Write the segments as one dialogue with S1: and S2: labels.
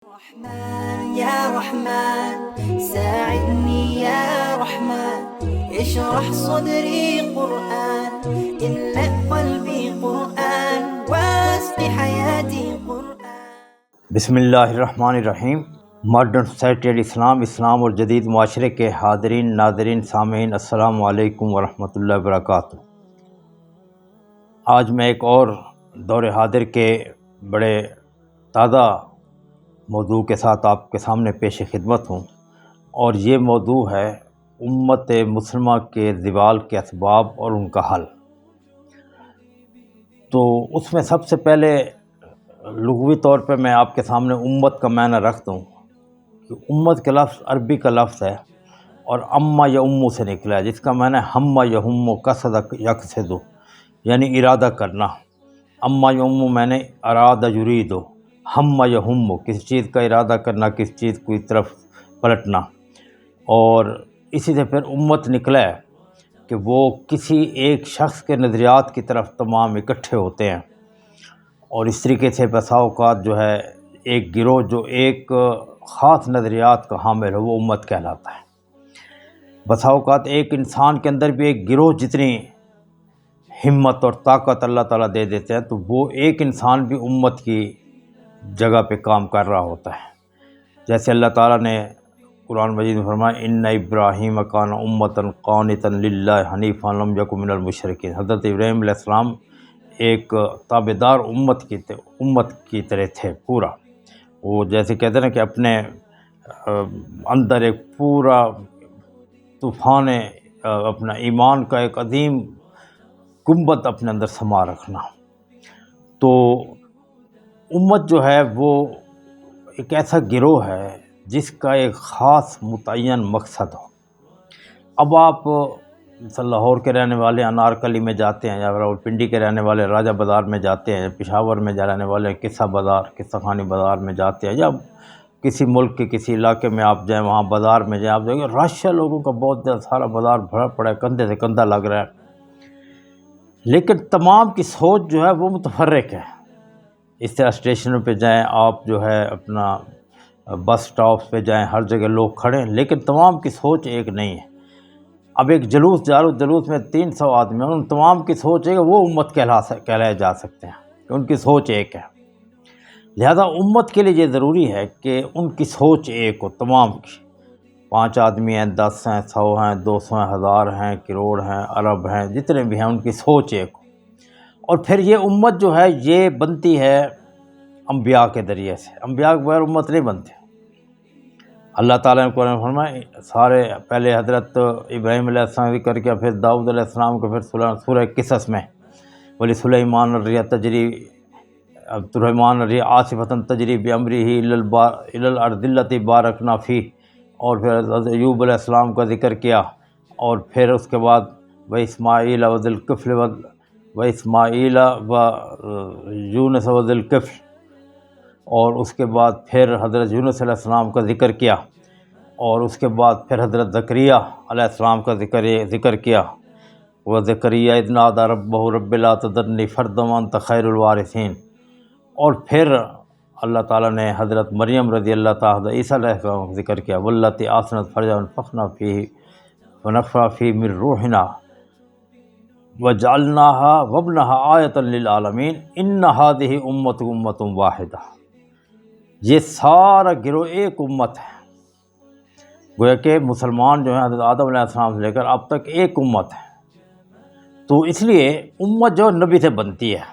S1: رحمن يا رحمن ساعدني يا رحمن اشرح صدري قرآن املأ قلبي قرآن واسق حياتي قرآن۔
S2: بسم اللہ الرحمن الرحیم۔ ماڈرن سوسائٹی اسلام اور جدید معاشرے کے حاضرین، ناظرین، سامعین، السلام علیکم ورحمۃ اللہ وبرکاتہ۔ آج میں ایک اور دور حاضر کے بڑے تازہ موضوع کے ساتھ آپ کے سامنے پیش خدمت ہوں، اور یہ موضوع ہے امت مسلمہ کے زوال کے اسباب اور ان کا حل۔ تو اس میں سب سے پہلے لغوی طور پہ میں آپ کے سامنے امت کا معنی رکھ دوں کہ امت کا لفظ عربی کا لفظ ہے اور اما یا امو سے نکلا ہے، جس کا معنی ہے ہم یا ہم قصد یقصد، یعنی ارادہ کرنا۔ اما یا امو میں نے ارادہ یرید، ہم یا ہم کسی چیز کا ارادہ کرنا، کسی چیز کی طرف پلٹنا۔ اور اسی سے پھر امت نکلا ہے کہ وہ کسی ایک شخص کے نظریات کی طرف تمام اکٹھے ہوتے ہیں، اور اس طریقے سے بسا اوقات جو ہے ایک گروہ جو ایک خاص نظریات کا حامل ہو وہ امت کہلاتا ہے۔ بسا اوقات ایک انسان کے اندر بھی ایک گروہ جتنی ہمت اور طاقت اللہ تعالیٰ دے دیتے ہیں تو وہ ایک انسان بھی امت کی جگہ پہ کام کر رہا ہوتا ہے۔ جیسے اللہ تعالیٰ نے قرآن مجید میں فرمایا ان ابراہیم کان امۃ قانتا للہ حنیفا لم یک من المشرکین۔ حضرت ابراہیم علیہ السلام ایک تابعدار امت کی طرح تھے پورا۔ وہ جیسے کہتے ہیں نا کہ اپنے اندر ایک پورا طوفان اپنا ایمان کا ایک عظیم گنبد اپنے اندر سما رکھنا۔ تو امت جو ہے وہ ایک ایسا گروہ ہے جس کا ایک خاص متعین مقصد ہو۔ اب آپ لاہور کے رہنے والے انارکلی میں جاتے ہیں، یا راولپنڈی کے رہنے والے راجہ بازار میں جاتے ہیں، یا پشاور میں رہنے والے قصہ خانی بازار میں جاتے ہیں، یا کسی ملک کے کسی علاقے میں آپ جائیں، وہاں بازار میں جائیں، آپ دیکھیں رش ہے لوگوں کا، بہت زیادہ، سارا بازار بھرا پڑا ہے، کندھے سے کندھا لگ رہا ہے، لیکن تمام کی سوچ جو ہے وہ متفرق ہے۔ اس طرح اسٹیشنوں پہ جائیں آپ، جو ہے اپنا بس سٹاپس پہ جائیں، ہر جگہ لوگ کھڑے ہیں، لیکن تمام کی سوچ ایک نہیں ہے۔ اب ایک جلوس جا رہا، جلوس میں 300 آدمی ہیں، ان تمام کی سوچ ایک ہے، وہ امت کہلائے جا سکتے ہیں کہ ان کی سوچ ایک ہے۔ لہذا امت کے لیے یہ ضروری ہے کہ ان کی سوچ ایک ہو تمام کی۔ 5 آدمی ہیں، 10 ہیں، 100 ہیں، 200 ہیں، 1000 ہیں، کروڑ ہیں، ارب ہیں، جتنے بھی ہیں، ان کی سوچ ایک ہو۔ اور پھر یہ امت جو ہے یہ بنتی ہے انبیاء کے ذریعے سے، انبیاء کے بغیر امت نہیں بنتے۔ اللہ تعالیٰ نے قرآن میں فرمایا سارے پہلے حضرت ابراہیم علیہ السلام ذکر کیا، پھر داؤد علیہ السلام کو، پھر سورہ قصص میں ولی سلیمان الریح تجری سلیمان الریح عاصفۃ تجری بامرہ الی الارض التی بارکنا فیہ، اور پھر حضرت ایوب علیہ السلام کا ذکر کیا، اور پھر اس کے بعد واسماعیل وذی الکفل واسماعیل ویونس وذی الکفل، اور اس کے بعد پھر حضرت یونس علیہ السلام کا ذکر کیا، اور اس کے بعد پھر حضرت زکریا علیہ السلام کا ذکر کیا، وزکریا اذ نادی ربہ رب لا تذرنی فردا وانت خیر الوارثین، اور پھر اللہ تعالیٰ نے حضرت مریم رضی اللہ تعالیٰ عیسیٰ علیہ السلام کا ذکر کیا، واللتی احصنت فرجها ونفخنا فیہ ونفخنا فیہ من روحنا وجعلناها وابنها آیۃ للعالمین ان ہذہ امتکم امۃ واحدہ۔ یہ سارا گروہ ایک امت ہے، گویا کہ مسلمان جو ہیں حضرت آدم علیہ السلام سے لے کر اب تک ایک امت ہے۔ تو اس لیے امت جو نبی سے بنتی ہے،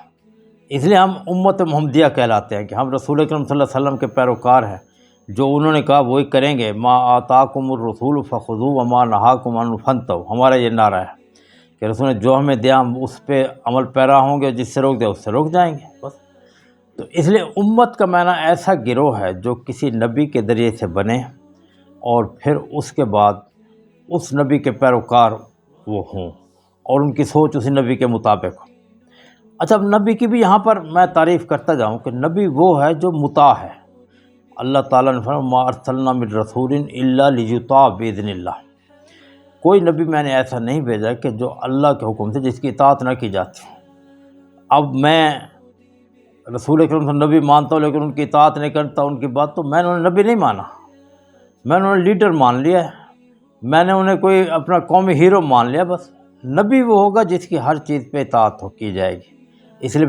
S2: اس لیے ہم امت محمدیہ کہلاتے ہیں کہ ہم رسول اکرم صلی اللہ علیہ وسلم کے پیروکار ہیں، جو انہوں نے کہا وہی کریں گے۔ ما آتاکم الرسول فخذوہ وما نہاکم عنہ فانتہوا، ہمارا یہ نعرہ ہے کہ رسول نے جو ہمیں دیا ہم اس پہ عمل پیرا ہوں گے، جس سے روک دیا اس سے روک جائیں گے بس۔ تو اس لیے امت کا معنی ایسا گروہ ہے جو کسی نبی کے ذریعے سے بنے، اور پھر اس کے بعد اس نبی کے پیروکار وہ ہوں، اور ان کی سوچ اسی نبی کے مطابق ہو۔ اچھا، اب نبی کی بھی یہاں پر میں تعریف کرتا جاؤں کہ نبی وہ ہے جو مطاع ہے۔ اللہ تعالیٰ نے فرمایا ما ارسلنا من رسول الا لیطاع باذن اللہ، کوئی نبی میں نے ایسا نہیں بھیجا کہ جو اللہ کے حکم سے جس کی اطاعت نہ کی جاتی۔ اب میں رسول اکرم صلی اللہ علیہ وسلم نبی مانتا ہوں لیکن ان کی اطاعت نہیں کرتا ان کی بات، تو میں نے انہیں نبی نہیں مانا، میں نے انہیں لیڈر مان لیا ہے، میں نے انہیں کوئی اپنا قومی ہیرو مان لیا بس۔ نبی وہ ہوگا جس کی ہر چیز پہ اطاعت کی جائے گی۔ اس لیے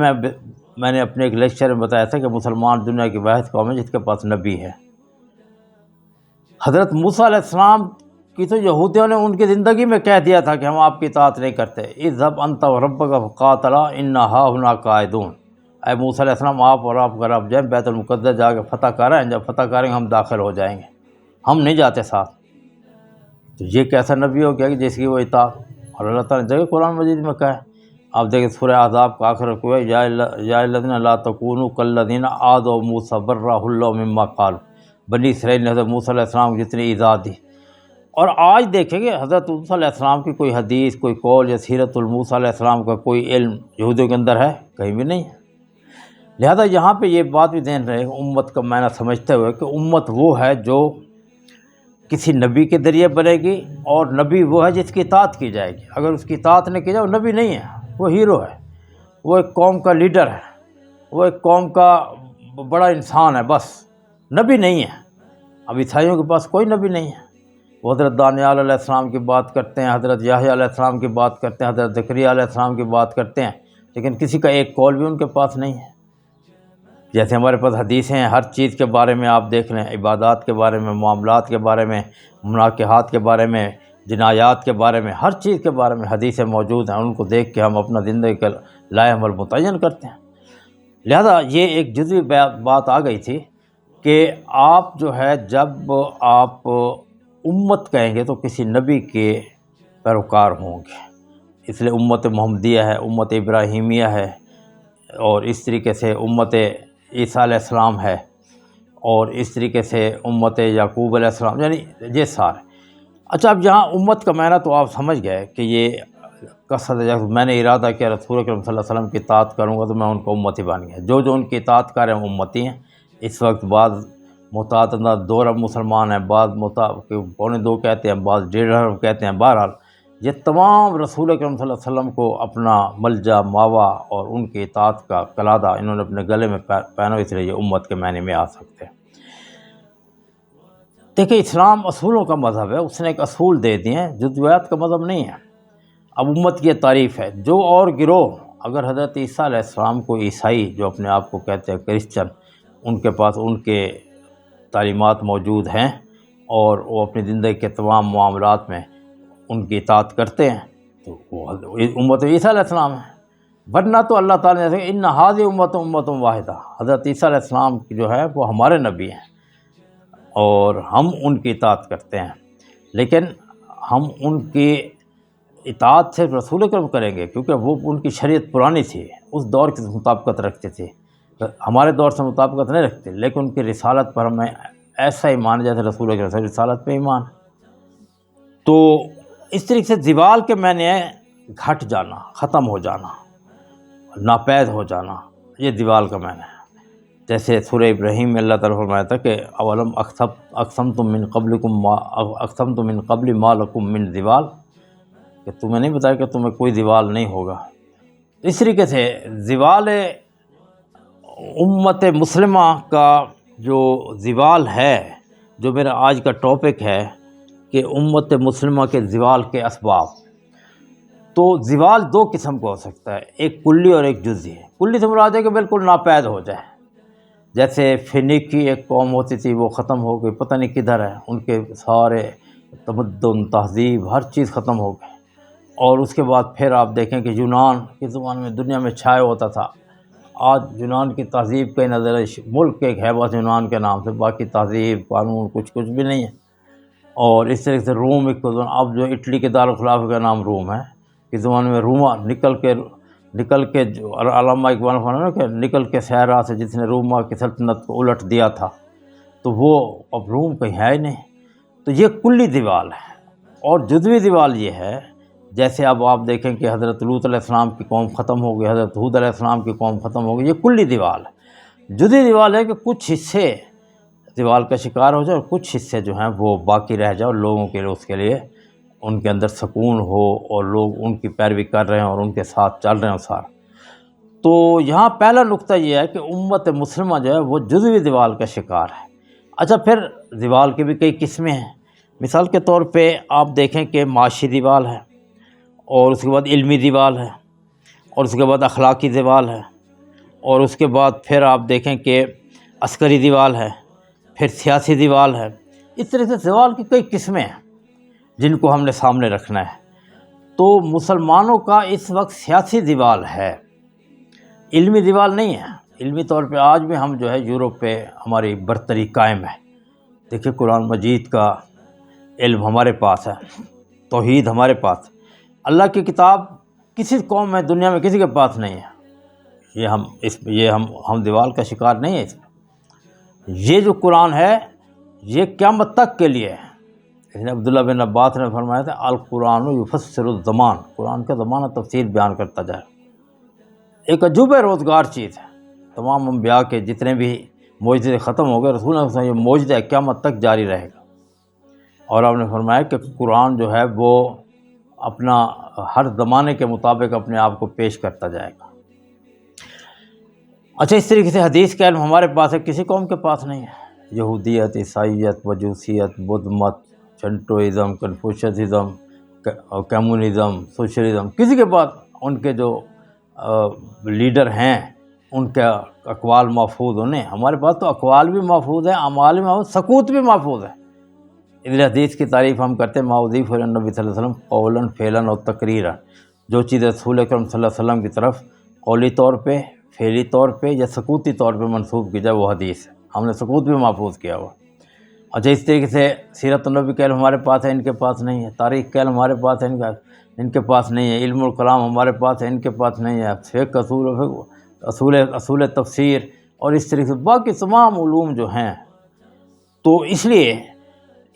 S2: میں نے اپنے ایک لیکچر میں بتایا تھا کہ مسلمان دنیا کی واحد قوم ہے جس کے پاس نبی ہے۔ حضرت موسیٰ علیہ السلام کی تو یہودیوں نے ان کی زندگی میں کہہ دیا تھا کہ ہم آپ کی اطاعت نہیں کرتے، اذهب انت وربک فقاتلا انا ہاہنا قاعدون، اے موسیٰ علیہ السلام آپ اور آپ کا رب جائیں بیت المقدس جا کے فتح کریں، جب فتح کریں گے ہم داخل ہو جائیں گے، ہم نہیں جاتے ساتھ۔ تو یہ کیسا نبی ہو گیا کہ جس کی وہ اطاعت، اور اللہ تعالیٰ نے جگہ قرآن مجید میں کہا ہے، آپ دیکھیں سورہ احزاب کا آخر کو ہے یا الذین لا تکونوا کالذین آذوا موسیٰ برأہ اللہ مما قالوا، بنی اسرائیل نے حضرت موسیٰ علیہ السلام کو جتنی ایذا دی۔ اور آج دیکھیں گے حضرت موسیٰ علیہ السلام کی کوئی حدیث، کوئی قول یا سیرت الموسیٰ علیہ السلام کا کوئی علم یہودیوں کے اندر ہے؟ کہیں بھی نہیں ہے۔ لہذا یہاں پہ یہ بات بھی ذہن رہے امت کا معنی سمجھتے ہوئے کہ امت وہ ہے جو کسی نبی کے ذریعے بنے گی، اور نبی وہ ہے جس کی اطاعت کی جائے گی۔ اگر اس کی اطاعت نہیں کی جائے وہ نبی نہیں ہے، وہ ہیرو ہے، وہ ایک قوم کا لیڈر ہے، وہ ایک قوم کا بڑا انسان ہے، بس نبی نہیں ہے۔ اب عیسائیوں کے پاس کوئی نبی نہیں ہے، وہ حضرت دانیال علیہ السلام کی بات کرتے ہیں، حضرت یحییٰ علیہ السلام کی بات کرتے ہیں، حضرت زکریا علیہ السلام کی بات کرتے ہیں، لیکن کسی کا ایک قول بھی ان کے پاس نہیں ہے۔ جیسے ہمارے پاس حدیثیں ہیں، ہر چیز کے بارے میں آپ دیکھ لیں، عبادات کے بارے میں، معاملات کے بارے میں، مناکحات کے بارے میں، جنایات کے بارے میں، ہر چیز کے بارے میں حدیثیں موجود ہیں، ان کو دیکھ کے ہم اپنا زندگی کا لائحہ عمل متعین کرتے ہیں۔ لہذا یہ ایک جزوی بات آ گئی تھی کہ آپ جو ہے جب آپ امت کہیں گے تو کسی نبی کے پیروکار ہوں گے، اس لیے امت محمدیہ ہے، امت ابراہیمیہ ہے، اور اس طریقے سے امت عیسیٰ علیہ السلام ہے، اور اس طریقے سے امت یعقوب علیہ السلام، یعنی یہ سارے۔ اچھا اب یہاں امت کا معنی تو آپ سمجھ گئے کہ یہ کثرت، میں نے ارادہ کیا رسول اکرم صلی اللہ علیہ وسلم کی اطاعت کروں گا تو میں ان کو امتی بن گیا، جو ان کی اطاعت کر رہے ہیں امتی ہیں۔ اس وقت بعض متعدد 2 ارب مسلمان ہیں، بعض 1.25 کہتے ہیں، بعض 1.5 ارب کہتے ہیں، بہرحال یہ تمام رسول اکرم صلی اللہ علیہ وسلم کو اپنا ملجا ماوا اور ان کی اطاعت کا قلادہ انہوں نے اپنے گلے میں پہنا، اس لیے یہ امت کے معنی میں آ سکتے ہیں۔ دیکھیں اسلام اصولوں کا مذہب ہے، اس نے ایک اصول دے دیے ہیں، جزویات کا مذہب نہیں ہے۔ اب امت کی یہ تعریف ہے، جو اور گروہ اگر حضرت عیسیٰ علیہ السلام کو عیسائی جو اپنے آپ کو کہتے ہیں کرسچن، ان کے پاس ان کے تعلیمات موجود ہیں اور وہ اپنی زندگی کے تمام معاملات میں ان کی اطاعت کرتے ہیں، تو وہ امت عیسیٰ علیہ السلام ہے۔ ورنہ تو اللہ تعالیٰ نے ان ھذہ امت واحدہ، حضرت عیسیٰ علیہ السلام کی جو ہے وہ ہمارے نبی ہیں اور ہم ان کی اطاعت کرتے ہیں، لیکن ہم ان کی اطاعت سے رسول اکرم کریں گے کیونکہ وہ ان کی شریعت پرانی تھی، اس دور کی مطابقت رکھتے تھے، ہمارے دور سے مطابقت نہیں رکھتے، لیکن ان کی رسالت پر ہمیں ایسا ایمان جیسے رسول اکرم سے رسالت پہ ایمان۔ تو اس طریقے سے زوال کے معنی ہے گھٹ جانا، ختم ہو جانا، ناپید ہو جانا، یہ زوال کا معنی ہے۔ جیسے سورہ ابراہیم میں اللہ تعالیٰ فرمایا تھا کہ اولم اقسمتم من قبل ما لکم من زوال، کہ تمہیں نہیں بتایا کہ تمہیں کوئی زوال نہیں ہوگا۔ اس طریقے سے زوال امت مسلمہ کا جو زوال ہے، جو میرا آج کا ٹاپک ہے کہ امت مسلمہ کے زوال کے اسباب، تو زوال 2 قسم کا ہو سکتا ہے، ایک کلی اور ایک جزئی ہے۔ کلی سے مراد ہے کہ بالکل ناپید ہو جائے، جیسے فینیکی ایک قوم ہوتی تھی وہ ختم ہو گئی، پتہ نہیں کدھر ہے، ان کے سارے تمدن، تہذیب، ہر چیز ختم ہو گئی۔ اور اس کے بعد پھر آپ دیکھیں کہ یونان کے زمانے میں دنیا میں چھائے ہوتا تھا، آج یونان کی تہذیب کہیں نظر ملک ایک ہے بس یونان کے نام سے، باقی تہذیب قانون کچھ بھی نہیں ہے۔ اور اس طرح سے روم ایک، اب جو اٹلی کے دارالخلافہ کا نام روم ہے، اس زمانے میں روما نکل کے جو علامہ اقبال فرمایا کہ نکل کے صحرا سے جس نے روما کی سلطنت کو الٹ دیا تھا، تو وہ اب روم کہیں ہے ہی نہیں۔ تو یہ کلی زوال ہے۔ اور جزوی زوال یہ ہے، جیسے اب آپ دیکھیں کہ حضرت لوط علیہ السلام کی قوم ختم ہو گئی، حضرت ہود علیہ السلام کی قوم ختم ہو گئی، یہ کلی زوال ہے۔ جزوی زوال ہے کہ کچھ حصے زوال کا شکار ہو جائے اور کچھ حصے جو ہیں وہ باقی رہ جائے، اور لوگوں کے لیے اس کے لیے ان کے اندر سکون ہو اور لوگ ان کی پیروی کر رہے ہیں اور ان کے ساتھ چل رہے ہیں سارا۔ تو یہاں پہلا نقطہ یہ ہے کہ امت مسلمہ جو ہے وہ جزوی زوال کا شکار ہے۔ اچھا، پھر زوال کی بھی کئی قسمیں ہیں۔ مثال کے طور پہ آپ دیکھیں کہ معاشی زوال ہے، اور اس کے بعد علمی زوال ہے، اور اس کے بعد اخلاقی زوال ہے، اور اس کے بعد پھر آپ دیکھیں کہ عسکری زوال ہے، پھر سیاسی زوال ہے۔ اس طرح سے زوال کی کئی قسمیں ہیں جن کو ہم نے سامنے رکھنا ہے۔ تو مسلمانوں کا اس وقت سیاسی زوال ہے، علمی زوال نہیں ہے۔ علمی طور پہ آج بھی ہم جو ہے یورپ پہ ہماری برتری قائم ہے۔ دیکھیں، قرآن مجید کا علم ہمارے پاس ہے، توحید ہمارے پاس، اللہ کی کتاب کسی قوم میں دنیا میں کسی کے پاس نہیں ہے۔ یہ ہم زوال کا شکار نہیں ہے۔ اس میں یہ جو قرآن ہے یہ قیامت تک کے لیے ہے۔ عبداللہ بن عباس نے فرمایا تھا، القرآن یفسر الزمان، قرآن کا زمانہ تفسیر بیان کرتا جائے۔ ایک عجوبہ روزگار چیز ہے۔ تمام انبیاء کے جتنے بھی معجزے ختم ہو گئے، رسول اللہ صلی اللہ علیہ وسلم یہ معجزہ قیامت تک جاری رہے گا۔ اور آپ نے فرمایا کہ قرآن جو ہے وہ اپنا ہر زمانے کے مطابق اپنے آپ کو پیش کرتا جائے گا۔ اچھا، اس طریقے سے حدیث کا علم ہمارے پاس ہے، کسی قوم کے پاس نہیں ہے۔ یہودیت، عیسائیت، مجوسیت، بدھ مت، شنٹوازم، کنفوشسزم، کمیونزم، سوشلزم، کسی کے پاس ان کے جو لیڈر ہیں ان کے اقوال محفوظ ہونے۔ ہمارے پاس تو اقوال بھی محفوظ ہیں، اعمال بھی محفوظ، سکوت بھی محفوظ ہے۔ اس حدیث کی تعریف ہم کرتے ہیں، ما اضیف الی النبی صلی اللہ علیہ وسلم قولا فعلا اور تقریرا، جو چیز رسول اکرم صلی اللہ علیہ وسلم کی طرف قولی طور پہ، فعلی طور پہ یا سکوتی طور پہ منسوب کی جائے وہ حدیث ہے۔ ہم نے سکوت بھی محفوظ کیا ہوا۔ اچھا، اس طریقے سے سیرت النبی کا علم ہمارے پاس ہے، ان کے پاس نہیں ہے۔ تاریخ کا علم ہمارے پاس ہے، ان کے پاس نہیں ہے۔ علم الکلام ہمارے پاس ہے، ان کے پاس نہیں ہے۔ فقہ، اصول تفسیر اور اس طریقے سے باقی تمام علوم جو ہیں۔ تو اس لیے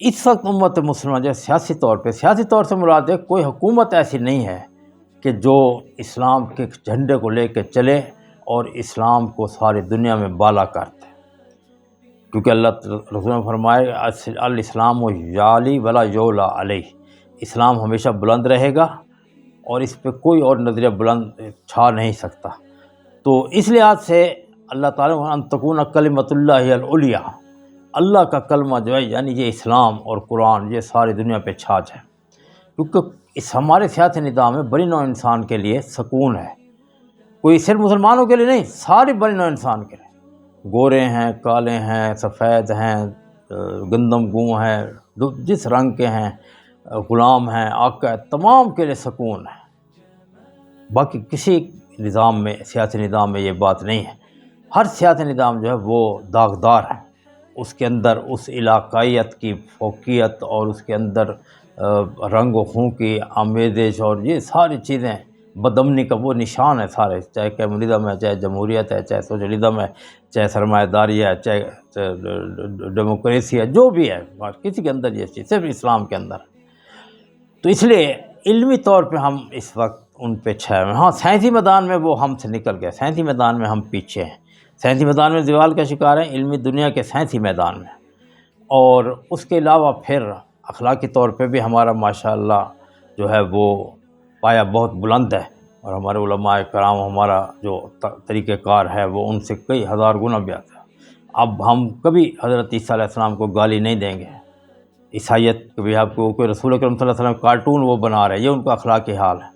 S2: اس وقت امت مسلمہ جو سیاسی طور سے مراد ہے، کوئی حکومت ایسی نہیں ہے کہ جو اسلام کے جھنڈے کو لے کے چلے اور اسلام کو ساری دنیا میں بالا کرتے، کیونکہ اللہ رسول نے فرمایا الاسلام یعلی ولا یعلی علیہ، اسلام ہمیشہ بلند رہے گا اور اس پہ کوئی اور نظریہ بلند چھا نہیں سکتا۔ تو اس لحاظ سے اللہ تعالیٰ ان تکون کلمۃ اللہ العلیٰ، اللہ کا کلمہ جو ہے یعنی یہ اسلام اور قرآن یہ ساری دنیا پہ چھا جائے، کیونکہ اس ہمارے سیاسی نظام میں بنی نوع انسان کے لیے سکون ہے، کوئی صرف مسلمانوں کے لیے نہیں، ساری بنی نوع انسان کے لیے، گورے ہیں، کالے ہیں، سفید ہیں، گندم گوں ہیں، جس رنگ کے ہیں، غلام ہیں، آقا ہے، تمام کے لیے سکون ہے۔ باقی کسی نظام میں، سیاسی نظام میں یہ بات نہیں ہے۔ ہر سیاسی نظام جو ہے وہ داغدار ہے، اس کے اندر اس علاقائیت کی فوقیت اور اس کے اندر رنگ و خون کی آمیزش اور یہ ساری چیزیں بدامنی کا وہ نشان ہے سارے، چاہے کمیونزم ہے، چاہے جمہوریت ہے، چاہے سوشلزم ہے، چاہے سرمایہ داری ہے، چاہے ڈیموکریسی ہے، جو بھی ہے کسی کے اندر یہ چیز صرف اسلام کے اندر۔ تو اس لیے علمی طور پہ ہم اس وقت ان پہ چھائے ہوئے ہیں۔ ہاں، سائنسی میدان میں وہ ہم سے نکل گئے، سائنسی میدان میں ہم پیچھے ہیں، سائنسی میدان میں زوال کا شکار ہیں، علمی دنیا کے سائنسی میدان میں۔ اور اس کے علاوہ پھر اخلاقی طور پہ بھی ہمارا ماشاءاللہ جو ہے وہ پایا بہت بلند ہے، اور ہمارے علماء کرام ہمارا جو طریقہ کار ہے وہ ان سے کئی ہزار گنا بیاتا ہے۔ اب ہم کبھی حضرت عیسیٰ علیہ السلام کو گالی نہیں دیں گے، عیسائیت کبھی آپ کو کوئی رسول اکرم صلی اللہ علیہ وسلم کارٹون وہ بنا رہے ہیں، یہ ان کا اخلاقی حال ہے،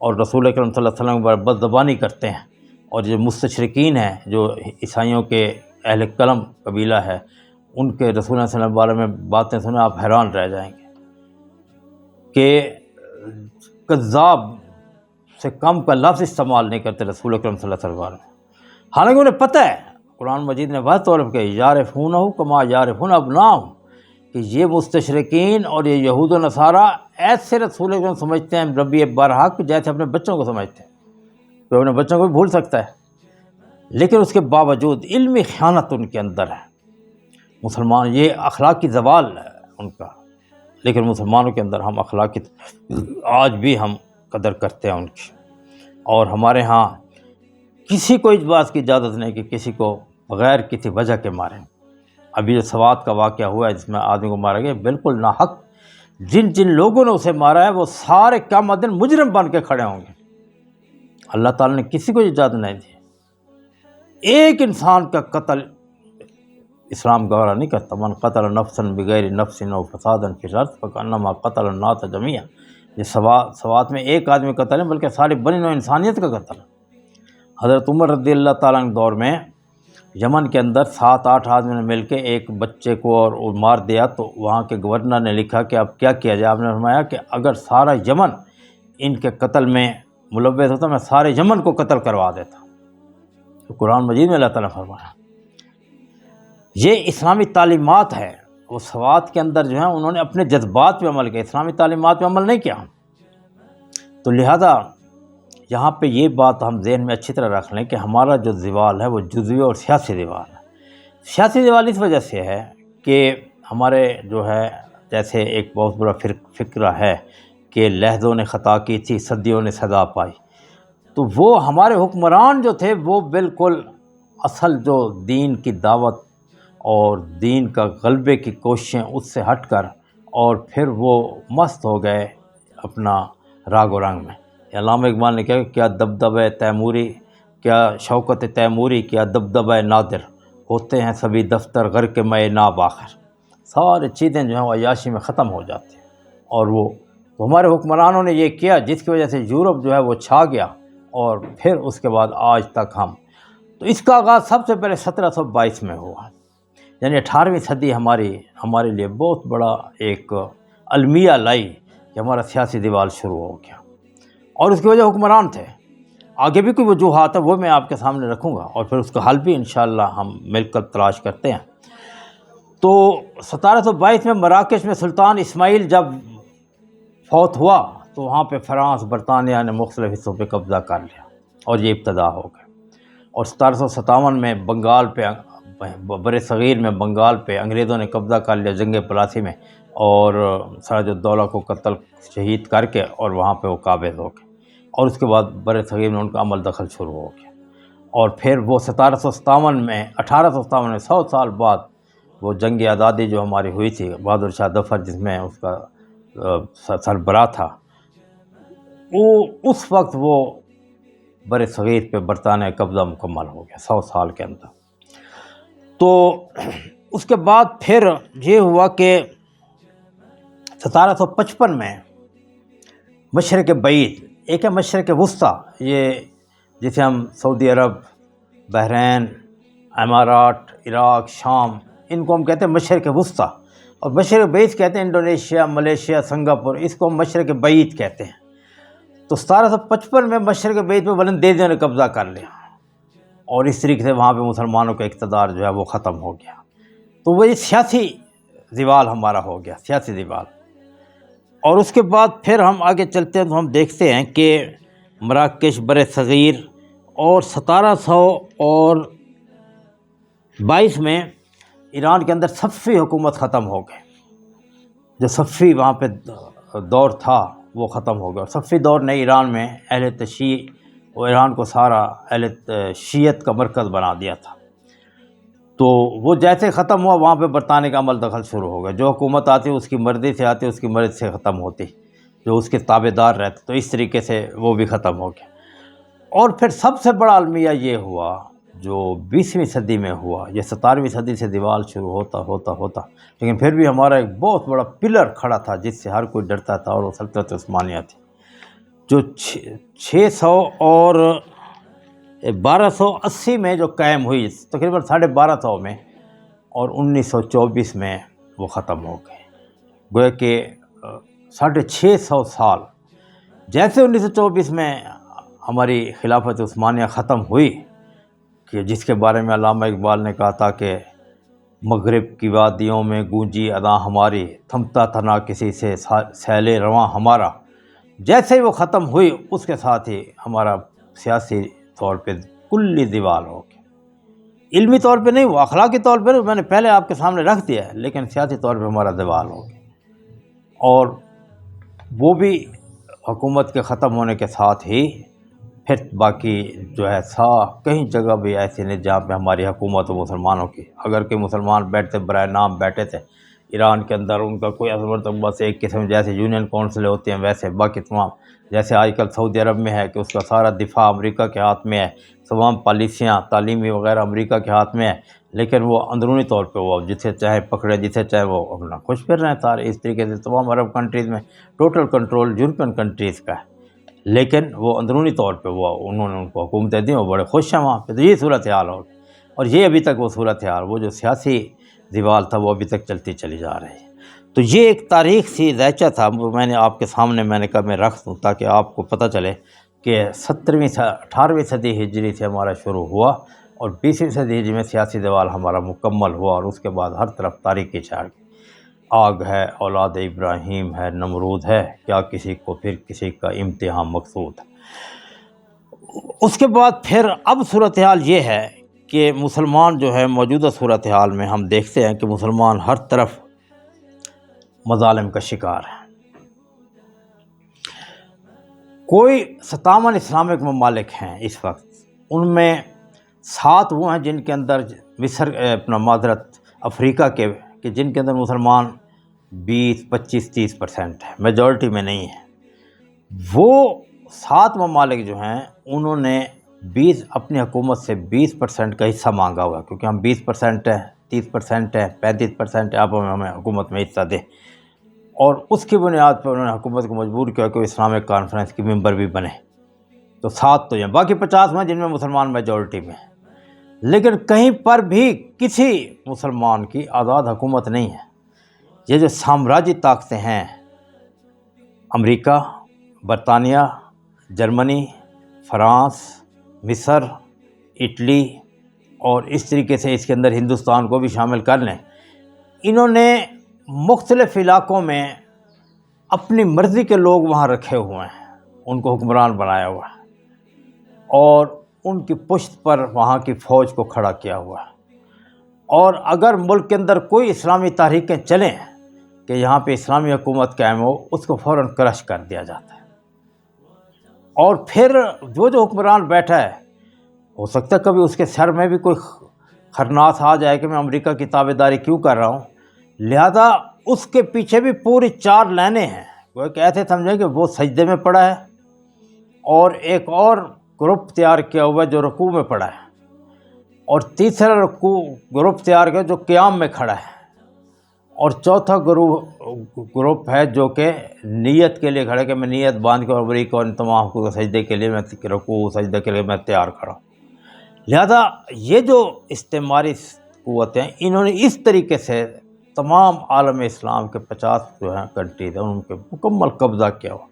S2: اور رسول اکرم صلی اللہ علیہ وسلم پر بد زبانی کرتے ہیں۔ اور جو مستشرقین ہیں، جو عیسائیوں کے اہل قلم قبیلہ ہے، ان کے رسول اللہ صلی اللہ علیہ وسلم کے بارے میں باتیں سنیں آپ حیران رہ جائیں گے کہ کذاب سے کم کا لفظ استعمال نہیں کرتے رسول اکرم صلی اللہ علیہ وسلم، حالانکہ انہیں پتہ ہے، قرآن مجید نے واضح طور پہ کہ یعرفونہ کما یعرفون ابناہم، کہ یہ مستشرقین اور یہ یہود و نصارہ ایسے رسول اکرم سمجھتے ہیں ربی برحق جیسے اپنے بچوں کو سمجھتے ہیں۔ کوئی اپنے بچوں کو بھی بھول سکتا ہے، لیکن اس کے باوجود علمی خیانت ان کے اندر ہے۔ مسلمان یہ اخلاقی زوال ہے ان کا، لیکن مسلمانوں کے اندر ہم اخلاقی آج بھی ہم قدر کرتے ہیں ان کی، اور ہمارے ہاں کسی کو اس بات کی اجازت نہیں کہ کسی کو بغیر کسی وجہ کے ماریں۔ ابھی جو سوات کا واقعہ ہوا ہے جس میں آدمی کو مارا گیا، بالکل ناحق، جن لوگوں نے اسے مارا ہے وہ سارے قیامت دن مجرم بن کے کھڑے ہوں گے۔ اللہ تعالیٰ نے کسی کو اجازت نہیں دی. ایک انسان کا قتل اسلام گوارا نہیں کرتا. من قتل نفسا بغیر نفس او فسادا فی الارض فکانما قتل الناس جمیعا. یہ سوات میں ایک آدمی کا قتل ہے بلکہ ساری بنی نوع انسانیت کا قتل ہے. حضرت عمر رضی اللہ تعالیٰ عنہ دور میں یمن کے اندر 7-8 آدمی نے مل کے ایک بچے کو اور مار دیا، تو وہاں کے گورنر نے لکھا کہ اب کیا کیا جائے. آپ نے فرمایا کہ اگر سارا یمن ان کے قتل میں ملوث ہوتا میں سارے یمن کو قتل کروا دیتا. تو قرآن مجید میں اللہ تعالیٰ نے فرمایا یہ اسلامی تعلیمات ہے. وہ سوات کے اندر جو ہیں انہوں نے اپنے جذبات پہ عمل کیا، اسلامی تعلیمات پہ عمل نہیں کیا. تو لہذا یہاں پہ یہ بات ہم ذہن میں اچھی طرح رکھ لیں کہ ہمارا جو زوال ہے وہ جزوی اور سیاسی زوال ہے. سیاسی زوال اس وجہ سے ہے کہ ہمارے جو ہے جیسے ایک بہت بڑا فکرہ ہے کہ لہذوں نے خطا کی تھی صدیوں نے سزا پائی. تو وہ ہمارے حکمران جو تھے وہ بالکل اصل جو دین کی دعوت اور دین کا غلبے کی کوششیں اس سے ہٹ کر اور پھر وہ مست ہو گئے اپنا راگ و رنگ میں. علامہ اقبال نے کہا کہ کیا دبدبہ تیموری، کیا شوکت تیموری، کیا دبدبہ نادر، ہوتے ہیں سبھی دفتر غر کے میں ناب آخر. ساری چیزیں جو ہیں وہ عیاشی میں ختم ہو جاتی ہیں. اور وہ تو ہمارے حکمرانوں نے یہ کیا جس کی وجہ سے یورپ جو ہے وہ چھا گیا، اور پھر اس کے بعد آج تک ہم. تو اس کا آغاز سب سے پہلے 1722 میں ہوا، یعنی 18ویں صدی ہمارے لیے بہت بڑا ایک المیہ لائی کہ ہمارا سیاسی دیوال شروع ہو گیا. اور اس کی وجہ حکمران تھے. آگے بھی کوئی وجوہات ہے وہ میں آپ کے سامنے رکھوں گا، اور پھر اس کا حل بھی انشاءاللہ ہم مل کر تلاش کرتے ہیں. تو 1722 میں مراکش میں سلطان اسماعیل جب فوت ہوا تو وہاں پہ فرانس برطانیہ نے مختلف حصوں پہ قبضہ کر لیا اور یہ ابتدا ہو گئے. اور 1757 میں بنگال پہ بر صغیر میں بنگال پہ انگریزوں نے قبضہ کر لیا جنگ پلاسی میں، اور سراج الدولہ کو قتل شہید کر کے اور وہاں پہ وہ قابض ہو گئے. اور اس کے بعد بر صغیر میں ان کا عمل دخل شروع ہو گیا. اور پھر وہ 1857 میں 100 سال بعد وہ جنگ آزادی جو ہماری ہوئی تھی، بہادر شاہ ظفر جس میں اس کا سربراہ تھا، وہ اس وقت وہ بر صغیر پہ برطانیہ قبضہ مکمل ہو گیا 100 سال کے اندر. تو اس کے بعد پھر یہ ہوا کہ 1755 میں مشرق بعید، ایک ہے مشرق وسطیٰ، یہ جسے ہم سعودی عرب، بحرین، امارات، عراق، شام، ان کو ہم کہتے ہیں مشرق وسطیٰ. اور مشرق بعید کہتے ہیں انڈونیشیا، ملیشیا، سنگاپور، اس کو مشرق بعید کہتے ہیں. تو 1755 میں مشرق بعید پہ ولندیزیوں نے قبضہ کر لیا، اور اس طریقے سے وہاں پہ مسلمانوں کا اقتدار جو ہے وہ ختم ہو گیا. تو وہ یہ سیاسی زوال ہمارا ہو گیا، سیاسی زوال. اور اس کے بعد پھر ہم آگے چلتے ہیں تو ہم دیکھتے ہیں کہ مراکش، بر صغیر، اور 1722 میں ایران کے اندر صفوی حکومت ختم ہو گئے. جو صفوی وہاں پہ دور تھا وہ ختم ہو گیا. اور صفوی دور نے ایران میں اہل تشیع و ایران کو سارا اہل شیعت کا مرکز بنا دیا تھا. تو وہ جیسے ختم ہوا وہاں پہ برطانیہ کا عمل دخل شروع ہو گیا. جو حکومت آتی اس کی مرضی سے آتی، اس کی مرضی سے ختم ہوتی، جو اس کے تابع دار رہتے. تو اس طریقے سے وہ بھی ختم ہو گیا. اور پھر سب سے بڑا المیہ یہ ہوا جو 20ویں صدی میں ہوا. یہ 17ویں صدی سے دیوال شروع ہوتا لیکن پھر بھی ہمارا ایک بہت بڑا پلر کھڑا تھا جس سے ہر کوئی ڈرتا تھا، اور وہ سلطنت عثمانیہ تھی، جو 600 اور 1280 میں جو قائم ہوئی، تقریباً 1250 میں، اور 1924 میں وہ ختم ہو گئے. گویا کہ 650 سال. جیسے 1924 میں ہماری خلافت عثمانیہ ختم ہوئی، کہ جس کے بارے میں علامہ اقبال نے کہا تھا کہ مغرب کی وادیوں میں گونجی ادا ہماری، تھمتا تھا نہ کسی سے سیل رواں ہمارا. جیسے ہی وہ ختم ہوئی اس کے ساتھ ہی ہمارا سیاسی طور پہ کلی دیوال ہو گیا. علمی طور پہ نہیں ہوا، اخلاقی طور پہ میں نے پہلے آپ کے سامنے رکھ دیا ہے، لیکن سیاسی طور پہ ہمارا دیوال ہو گیا. اور وہ بھی حکومت کے ختم ہونے کے ساتھ ہی پھر باقی جو ہے کہیں جگہ بھی ایسی نہیں جہاں پہ ہماری حکومت و مسلمانوں کی، اگر کہ مسلمان بیٹھتے برائے نام بیٹھے تھے، ایران کے اندر ان کا کوئی عظمت بس ایک قسم جیسے یونین کونسل ہوتے ہیں ویسے باقی تمام، جیسے آج کل سعودی عرب میں ہے کہ اس کا سارا دفاع امریکہ کے ہاتھ میں ہے، تمام پالیسیاں تعلیمی وغیرہ امریکہ کے ہاتھ میں ہے، لیکن وہ اندرونی طور پہ وہ جسے چاہے پکڑے جسے چاہے وہ اپنا خوش پھر رہے ہیں سارے۔ اس طریقے سے تمام عرب کنٹریز میں ٹوٹل کنٹرول یورپین کنٹریز کا ہے، لیکن وہ اندرونی طور پہ وہ انہوں نے ان کو حکومتیں دیں، وہ بڑے خوش ہیں وہاں پہ۔ تو یہ صورتحال ہوگی، اور یہ ابھی تک وہ صورتحال، وہ جو سیاسی دیوال تھا وہ ابھی تک چلتی چلی جا رہی ہے۔ تو یہ ایک تاریخ سی ذائچہ تھا، میں نے آپ کے سامنے میں نے کہا میں رکھ دوں تاکہ آپ کو پتہ چلے کہ 18ویں صدی ہجری سے ہمارا شروع ہوا اور 20ویں صدی ہجری میں سیاسی دیوال ہمارا مکمل ہوا، اور اس کے بعد ہر طرف تاریکی چھا گئی۔ آگ ہے، اولاد ابراہیم ہے، نمرود ہے، کیا کسی کو پھر کسی کا امتحان مقصود ہے۔ اس کے بعد پھر اب صورتحال یہ ہے کہ مسلمان جو ہے موجودہ صورتحال میں ہم دیکھتے ہیں کہ مسلمان ہر طرف مظالم کا شکار ہے۔ کوئی 57 اسلامک ممالک ہیں اس وقت، ان میں 7 وہ ہیں جن کے اندر مصر افریقہ کے کہ جن کے اندر مسلمان 20، 25، 30% ہے، میجورٹی میں نہیں ہے۔ وہ 7 ممالک جو ہیں انہوں نے اپنی حکومت سے 20% کا حصہ مانگا ہوا ہے، کیونکہ ہم 20% ہیں، 30% ہیں، 35% ہیں، آپ ہمیں حکومت میں حصہ دیں، اور اس کی بنیاد پر انہوں نے حکومت کو مجبور کیا کہ وہ اسلامک کانفرنس کی ممبر بھی بنے۔ تو 7 تو ہیں، باقی 50 ہیں جن میں مسلمان میجورٹی میں ہیں، لیکن کہیں پر بھی کسی مسلمان کی آزاد حکومت نہیں ہے۔ یہ جو سامراجی طاقتیں ہیں، امریکہ، برطانیہ، جرمنی، فرانس، مصر، اٹلی، اور اس طریقے سے اس کے اندر ہندوستان کو بھی شامل کر لیں، انہوں نے مختلف علاقوں میں اپنی مرضی کے لوگ وہاں رکھے ہوئے ہیں، ان کو حکمران بنایا ہوا ہے، اور ان کی پشت پر وہاں کی فوج کو کھڑا کیا ہوا ہے۔ اور اگر ملک کے اندر کوئی اسلامی تحریکیں چلیں کہ یہاں پہ اسلامی حکومت قائم ہو، اس کو فوراً کرش کر دیا جاتا ہے۔ اور پھر جو حکمران بیٹھا ہے، ہو سکتا ہے کبھی اس کے سر میں بھی کوئی خرناس آ جائے کہ میں امریکہ کی تابعداری کیوں کر رہا ہوں، لہذا اس کے پیچھے بھی پوری 4 لائنیں ہیں۔ وہ ایسے سمجھیں کہ وہ سجدے میں پڑا ہے، اور ایک اور گروپ تیار کیا ہوا ہے جو رکوع میں پڑا ہے، اور تیسرا گروپ تیار کیا جو قیام میں کھڑا ہے، اور چوتھا گروپ ہے جو کہ نیت کے لیے کھڑا ہے کہ میں نیت باندھ کے اور امریکہ اور تمام کو سجدے کے لیے، میں رکوع سجدے کے لیے میں تیار کھڑا ہوں۔ لہذا یہ جو استعماری قوتیں، انہوں نے اس طریقے سے تمام عالم اسلام کے 50 جو ہیں کنٹریز ہیں ان کے مکمل قبضہ کیا ہوا۔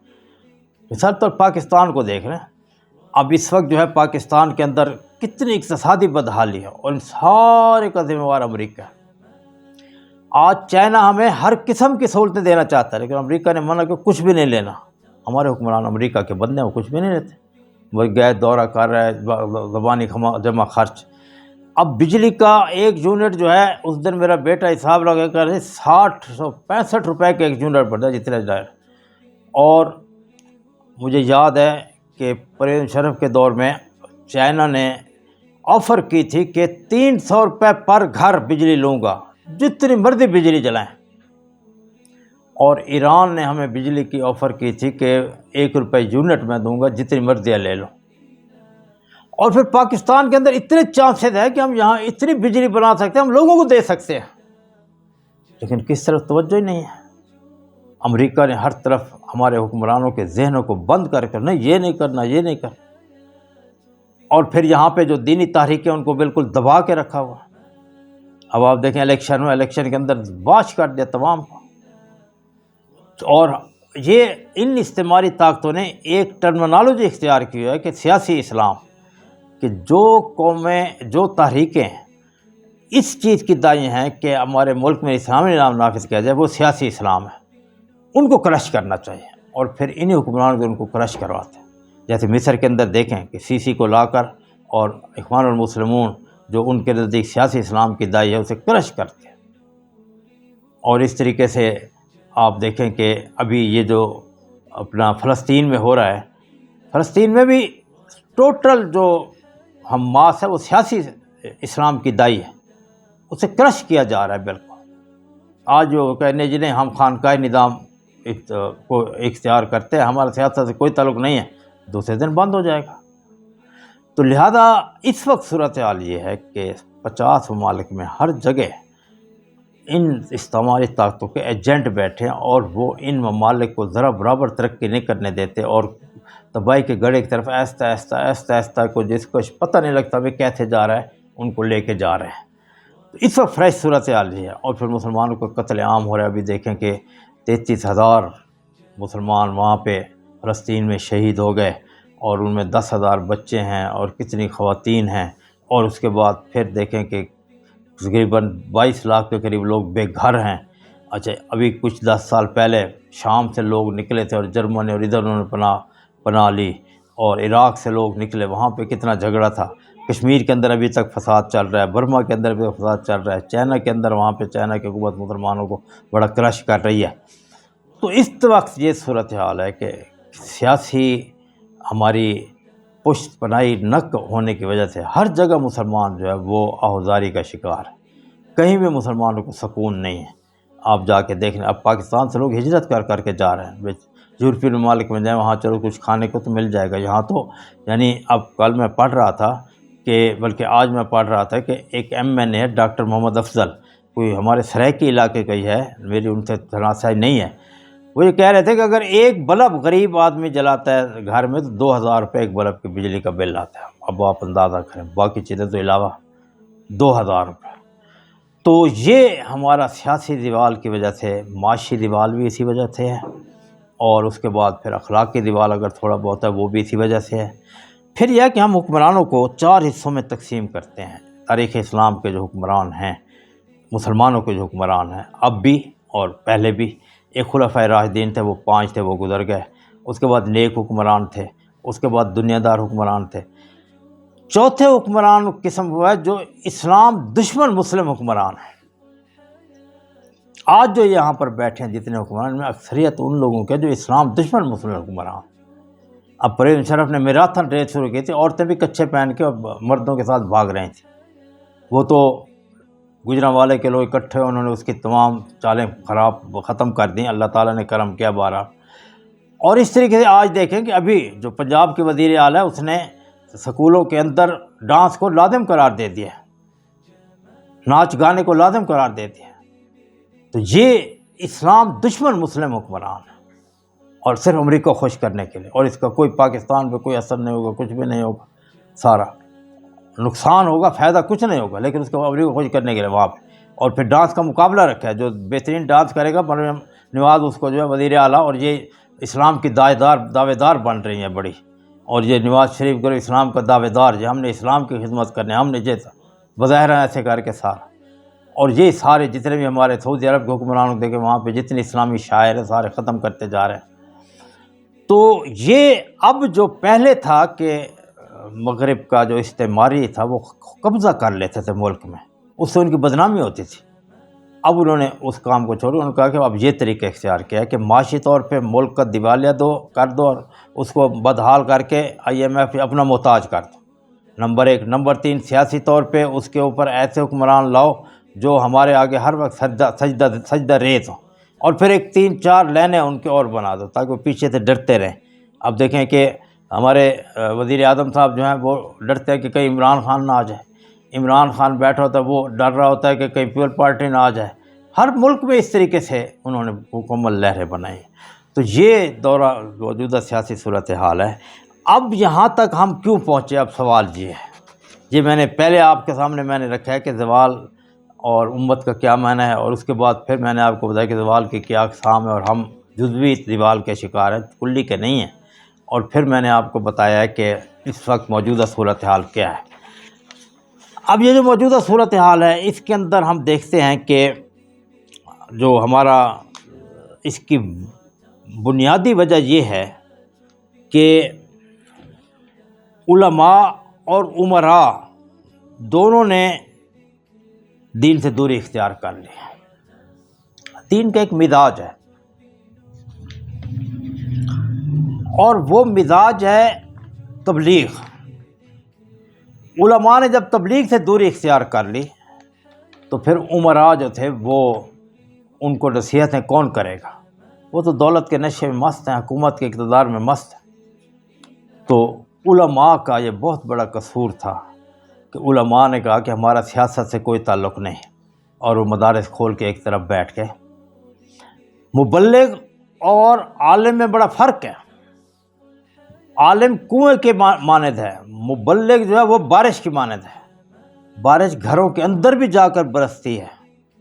S2: مثال طور پاکستان کو دیکھ رہے ہیں، اب اس وقت جو ہے پاکستان کے اندر کتنی اقتصادی بدحالی ہے، اور ان سارے کا ذمہ وار امریکہ ہے۔ آج چائنا ہمیں ہر قسم کی سہولتیں دینا چاہتا ہے، لیکن امریکہ نے منع کہ کچھ بھی نہیں لینا۔ ہمارے حکمران امریکہ کے بندے ہیں، وہ کچھ بھی نہیں لیتے، وہ گئے دورہ کر رہے ہیں، زبانی جمع خرچ۔ اب بجلی کا 1 یونٹ جو ہے، اس دن میرا بیٹا حساب لگا کر 65 روپے کے 1 یونٹ پڑتا ہے جتنے جائے، اور مجھے یاد ہے کہ پرویز مشرف کے دور میں چائنا نے آفر کی تھی کہ 300 روپے پر گھر بجلی لوں گا، جتنی مرضی بجلی جلائیں، اور ایران نے ہمیں بجلی کی آفر کی تھی کہ 1 روپے یونٹ میں دوں گا، جتنی مرضی لے لو۔ اور پھر پاکستان کے اندر اتنے چانسز ہے کہ ہم یہاں اتنی بجلی بنا سکتے ہیں، ہم لوگوں کو دے سکتے ہیں، لیکن کس طرف توجہ ہی نہیں ہے۔ امریکہ نے ہر طرف ہمارے حکمرانوں کے ذہنوں کو بند کر کے نہیں، یہ نہیں کرنا، یہ نہیں کرنا، اور پھر یہاں پہ جو دینی تحریکیں ان کو بالکل دبا کے رکھا ہوا۔ اب آپ دیکھیں الیکشن کے اندر واش کر دیا تمام کو۔ اور یہ ان استعماری طاقتوں نے ایک ٹرمنالوجی اختیار کی ہے کہ سیاسی اسلام، کہ جو قومیں، جو تحریکیں اس چیز کی دائی ہیں کہ ہمارے ملک میں اسلامی نظام نافذ کیا جائے، وہ سیاسی اسلام ہے، ان کو کرش کرنا چاہیے، اور پھر انہی حکمرانوں کو ان کو کرش کرواتے ہیں۔ جیسے مصر کے اندر دیکھیں کہ سیسی کو لا کر، اور اخوان المسلمون جو ان کے نزدیک سیاسی اسلام کی دائی ہے، اسے کرش کرتے ہیں۔ اور اس طریقے سے آپ دیکھیں کہ ابھی یہ جو اپنا فلسطین میں ہو رہا ہے، فلسطین میں بھی ٹوٹل جو حماس ہے وہ سیاسی اسلام کی دائی ہے، اسے کرش کیا جا رہا ہے بالکل۔ آج جو کہنے جی نہیں ہم خانقاہ نظام کو اختیار کرتے ہیں، ہمارا سیاست سے کوئی تعلق نہیں ہے، دوسرے دن بند ہو جائے گا۔ تو لہذا اس وقت صورتحال یہ ہے کہ 50 ممالک میں ہر جگہ ان استعماری طاقتوں کے ایجنٹ بیٹھے ہیں، اور وہ ان ممالک کو ذرا برابر ترقی نہیں کرنے دیتے، اور تباہی کے گڑھے کی طرف آہستہ آہستہ کو جس کو پتہ نہیں لگتا وہ کیسے جا رہا ہے ان کو لے کے جا رہے ہیں۔ تو اس وقت فریش صورتحال یہ ہے، اور پھر مسلمانوں کو قتل عام ہو رہا ہے۔ ابھی دیکھیں کہ 33,000 مسلمان وہاں پہ فلسطین میں شہید ہو گئے، اور ان میں 10,000 بچے ہیں اور کتنی خواتین ہیں، اور اس کے بعد پھر دیکھیں کہ تقریباً 22 لاکھ کے قریب لوگ بے گھر ہیں۔ اچھا، ابھی کچھ 10 سال پہلے شام سے لوگ نکلے تھے اور جرمنی اور ادھر انہوں نے پناہ لی، اور عراق سے لوگ نکلے، وہاں پہ کتنا جھگڑا تھا۔ کشمیر کے اندر ابھی تک فساد چل رہا ہے، برما کے اندر بھی فساد چل رہا ہے، چائنا کے اندر وہاں پہ چائنا کی حکومت مسلمانوں کو بڑا کرش کر رہی ہے۔ تو اس وقت یہ صورتحال ہے کہ سیاسی ہماری پشت پناہی نہ ہونے کی وجہ سے ہر جگہ مسلمان جو ہے وہ آہوزاری کا شکار ہے، کہیں بھی مسلمانوں کو سکون نہیں ہے۔ آپ جا کے دیکھ لیں، اب پاکستان سے لوگ ہجرت کر کے جا رہے ہیں، یورپین ممالک میں جائیں، وہاں چلو کچھ کھانے کو تو مل جائے گا، یہاں تو یعنی اب کل میں پڑھ رہا تھا کہ بلکہ آج میں پڑھ رہا تھا کہ ایک MN ہے ڈاکٹر محمد افضل، کوئی ہمارے سرائکی علاقے کا ہی ہے، میری ان سے تناسائی نہیں ہے، وہ یہ کہہ رہے تھے کہ اگر ایک بلب غریب آدمی جلاتا ہے گھر میں تو 2,000 روپے ایک بلب کی بجلی کا بل آتا ہے۔ اب آپ اندازہ کریں، باقی چیزیں تو علاوہ 2,000 روپے۔ تو یہ ہمارا سیاسی دیوال کی وجہ سے، معاشی دیوال بھی اسی وجہ سے ہے، اور اس کے بعد پھر اخلاقی دیوال اگر تھوڑا بہت ہے وہ بھی اسی وجہ سے ہے۔ پھر یہ کہ ہم حکمرانوں کو 4 حصوں میں تقسیم کرتے ہیں۔ تاریخ اسلام کے جو حکمران ہیں، مسلمانوں کے جو حکمران ہیں اب بھی اور پہلے بھی، ایک خلفائے راشدین تھے، وہ 5 تھے، وہ گزر گئے۔ اس کے بعد نیک حکمران تھے، اس کے بعد دنیا دار حکمران تھے۔ چوتھے حکمران قسم وہ ہے جو اسلام دشمن مسلم حکمران ہیں۔ آج جو یہاں پر بیٹھے ہیں جتنے حکمران میں اکثریت ان لوگوں کے جو اسلام دشمن مسلم حکمران۔ اب پرویز مشرف نے میراتھن ریس شروع کی تھی، عورتیں بھی کچھے پہن کے مردوں کے ساتھ بھاگ رہی تھیں، وہ تو گجرانوالے کے لوگ اکٹھے، انہوں نے اس کی تمام چالیں ختم کر دیں، اللہ تعالیٰ نے کرم کیا بارہ۔ اور اس طریقے سے آج دیکھیں کہ ابھی جو پنجاب کے وزیر اعلیٰ ہے، اس نے سکولوں کے اندر ڈانس کو لازم قرار دے دیا، ناچ گانے کو لازم قرار دے دیا۔ تو یہ اسلام دشمن مسلم حکمران ہے، اور صرف امریکہ کو خوش کرنے کے لیے، اور اس کا کوئی پاکستان پہ کوئی اثر نہیں ہوگا، کچھ بھی نہیں ہوگا، سارا نقصان ہوگا، فائدہ کچھ نہیں ہوگا، لیکن اس کو امریکہ کو خوش کرنے کے لیے وہاں پہ۔ اور پھر ڈانس کا مقابلہ رکھا ہے، جو بہترین ڈانس کرے گا مریم نواز اس کو جو ہے وزیر اعلیٰ، اور یہ اسلام کی دعوے دار بن رہی ہیں بڑی، اور یہ نواز شریف کو اسلام کا دعوے دار، جو ہم نے اسلام کی خدمت کرنے، ہم نے یہ بظاہر ایسے کر کے سارا، اور یہ سارے جتنے بھی ہمارے سعودی عرب کے حکمرانوں دیکھیں وہاں پہ جتنے اسلامی شاعر ہیں سارے ختم کرتے جا رہے ہیں۔ تو یہ اب جو پہلے تھا کہ مغرب کا جو استعماری تھا وہ قبضہ کر لیتے تھے ملک میں، اس سے ان کی بدنامی ہوتی تھی، اب انہوں نے اس کام کو چھوڑا، انہوں نے کہا کہ اب یہ طریقہ اختیار کیا ہے کہ معاشی طور پہ ملک کا دیوالیہ کر دو اور اس کو بدحال کر کے IMF اپنا محتاج کر دو، نمبر 1۔ نمبر 3، سیاسی طور پہ اس کے اوپر ایسے حکمران لاؤ جو ہمارے آگے ہر وقت سجدہ ریز ہوں، اور پھر ایک 3-4 لائنیں ان کے اور بنا دو تاکہ وہ پیچھے سے ڈرتے رہیں۔ اب دیکھیں کہ ہمارے وزیر اعظم صاحب جو ہیں وہ ڈرتے ہیں کہ کہیں عمران خان نہ آ جائے، عمران خان بیٹھا ہوتا ہے وہ ڈر رہا ہوتا ہے کہ کہیں پیپل پارٹی نہ آ جائے۔ ہر ملک میں اس طریقے سے انہوں نے مکمل لہریں بنائی۔ تو یہ دورہ موجودہ سیاسی صورتحال ہے۔ اب یہاں تک ہم کیوں پہنچے، اب سوال یہ ہے، یہ میں نے پہلے آپ کے سامنے میں نے رکھا ہے کہ زوال اور امت کا کیا معنی ہے، اور اس کے بعد پھر میں نے آپ کو بتایا کہ زوال کی کیا اقسام ہے، اور ہم جزوی زوال کے شکار ہیں، کلی کے نہیں ہیں، اور پھر میں نے آپ کو بتایا ہے کہ اس وقت موجودہ صورتحال کیا ہے۔ اب یہ جو موجودہ صورتحال ہے اس کے اندر ہم دیکھتے ہیں کہ جو ہمارا اس کی بنیادی وجہ یہ ہے کہ علماء اور امراء دونوں نے دین سے دوری اختیار کر لی ہے۔ دین کا ایک مزاج ہے، اور وہ مزاج ہے تبلیغ۔ علماء نے جب تبلیغ سے دوری اختیار کر لی تو پھر امراء جو تھے وہ ان کو نصیحتیں کون کرے گا؟ وہ تو دولت کے نشے میں مست ہیں، حکومت کے اقتدار میں مست ہیں۔ تو علماء کا یہ بہت بڑا قصور تھا کہ علماء نے کہا کہ ہمارا سیاست سے کوئی تعلق نہیں، اور وہ مدارس کھول کے ایک طرف بیٹھ گئے۔ مبلغ اور عالم میں بڑا فرق ہے۔ عالم کنویں کے مانند ہے، مبلغ جو ہے وہ بارش کی مانند ہے۔ بارش گھروں کے اندر بھی جا کر برستی ہے،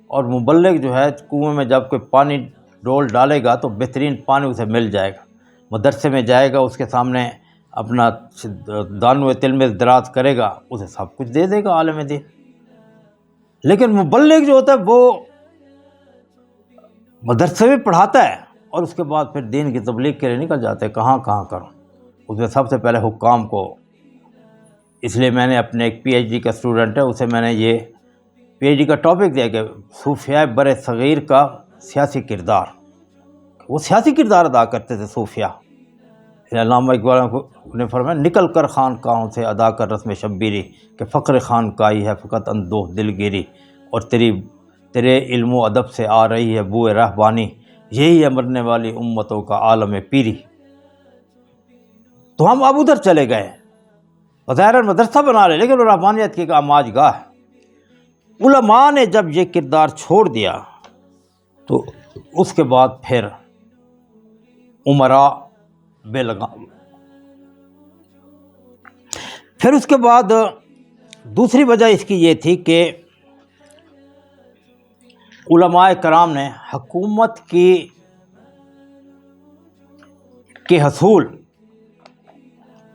S2: اور مبلغ جو ہے کنویں میں جب کوئی پانی ڈول ڈالے گا تو بہترین پانی اسے مل جائے گا۔ مدرسے میں جائے گا، اس کے سامنے اپنا دانو تلمذ دراز کرے گا، اسے سب کچھ دے دے گا عالم دین۔ لیکن مبلغ جو ہوتا ہے وہ مدرسے میں پڑھاتا ہے، اور اس کے بعد پھر دین کی تبلیغ کے لیے نکل جاتے ہیں کہاں کہاں کروں۔ اس میں سب سے پہلے حکام کو، اس لیے میں نے اپنے ایک پی ایچ ڈی کا اسٹوڈنٹ ہے، اسے میں نے یہ پی ایچ ڈی کا ٹاپک دیا کہ صوفیاء بر صغیر کا سیاسی کردار۔ وہ سیاسی کردار ادا کرتے تھے صوفیاء۔ علامہ اقبال نے فرمایا نکل کر خانقاہوں سے ادا کر رسم شبیری، کہ فقر خانقاہی ہے فقط اندوہ دلگیری، اور تیرے علم و ادب سے آ رہی ہے بوئے رہبانی، یہی ہے مرنے والی امتوں کا عالم پیری۔ تو ہم اب ادھر چلے گئے، بظاہر مدرسہ بنا لے، لیکن وہ رحبانیت کی آماج گاہ ہے۔ علماء نے جب یہ کردار چھوڑ دیا تو اس کے بعد پھر عمراء بے لگام۔ پھر اس کے بعد دوسری وجہ اس کی یہ تھی کہ علماء کرام نے حکومت کے حصول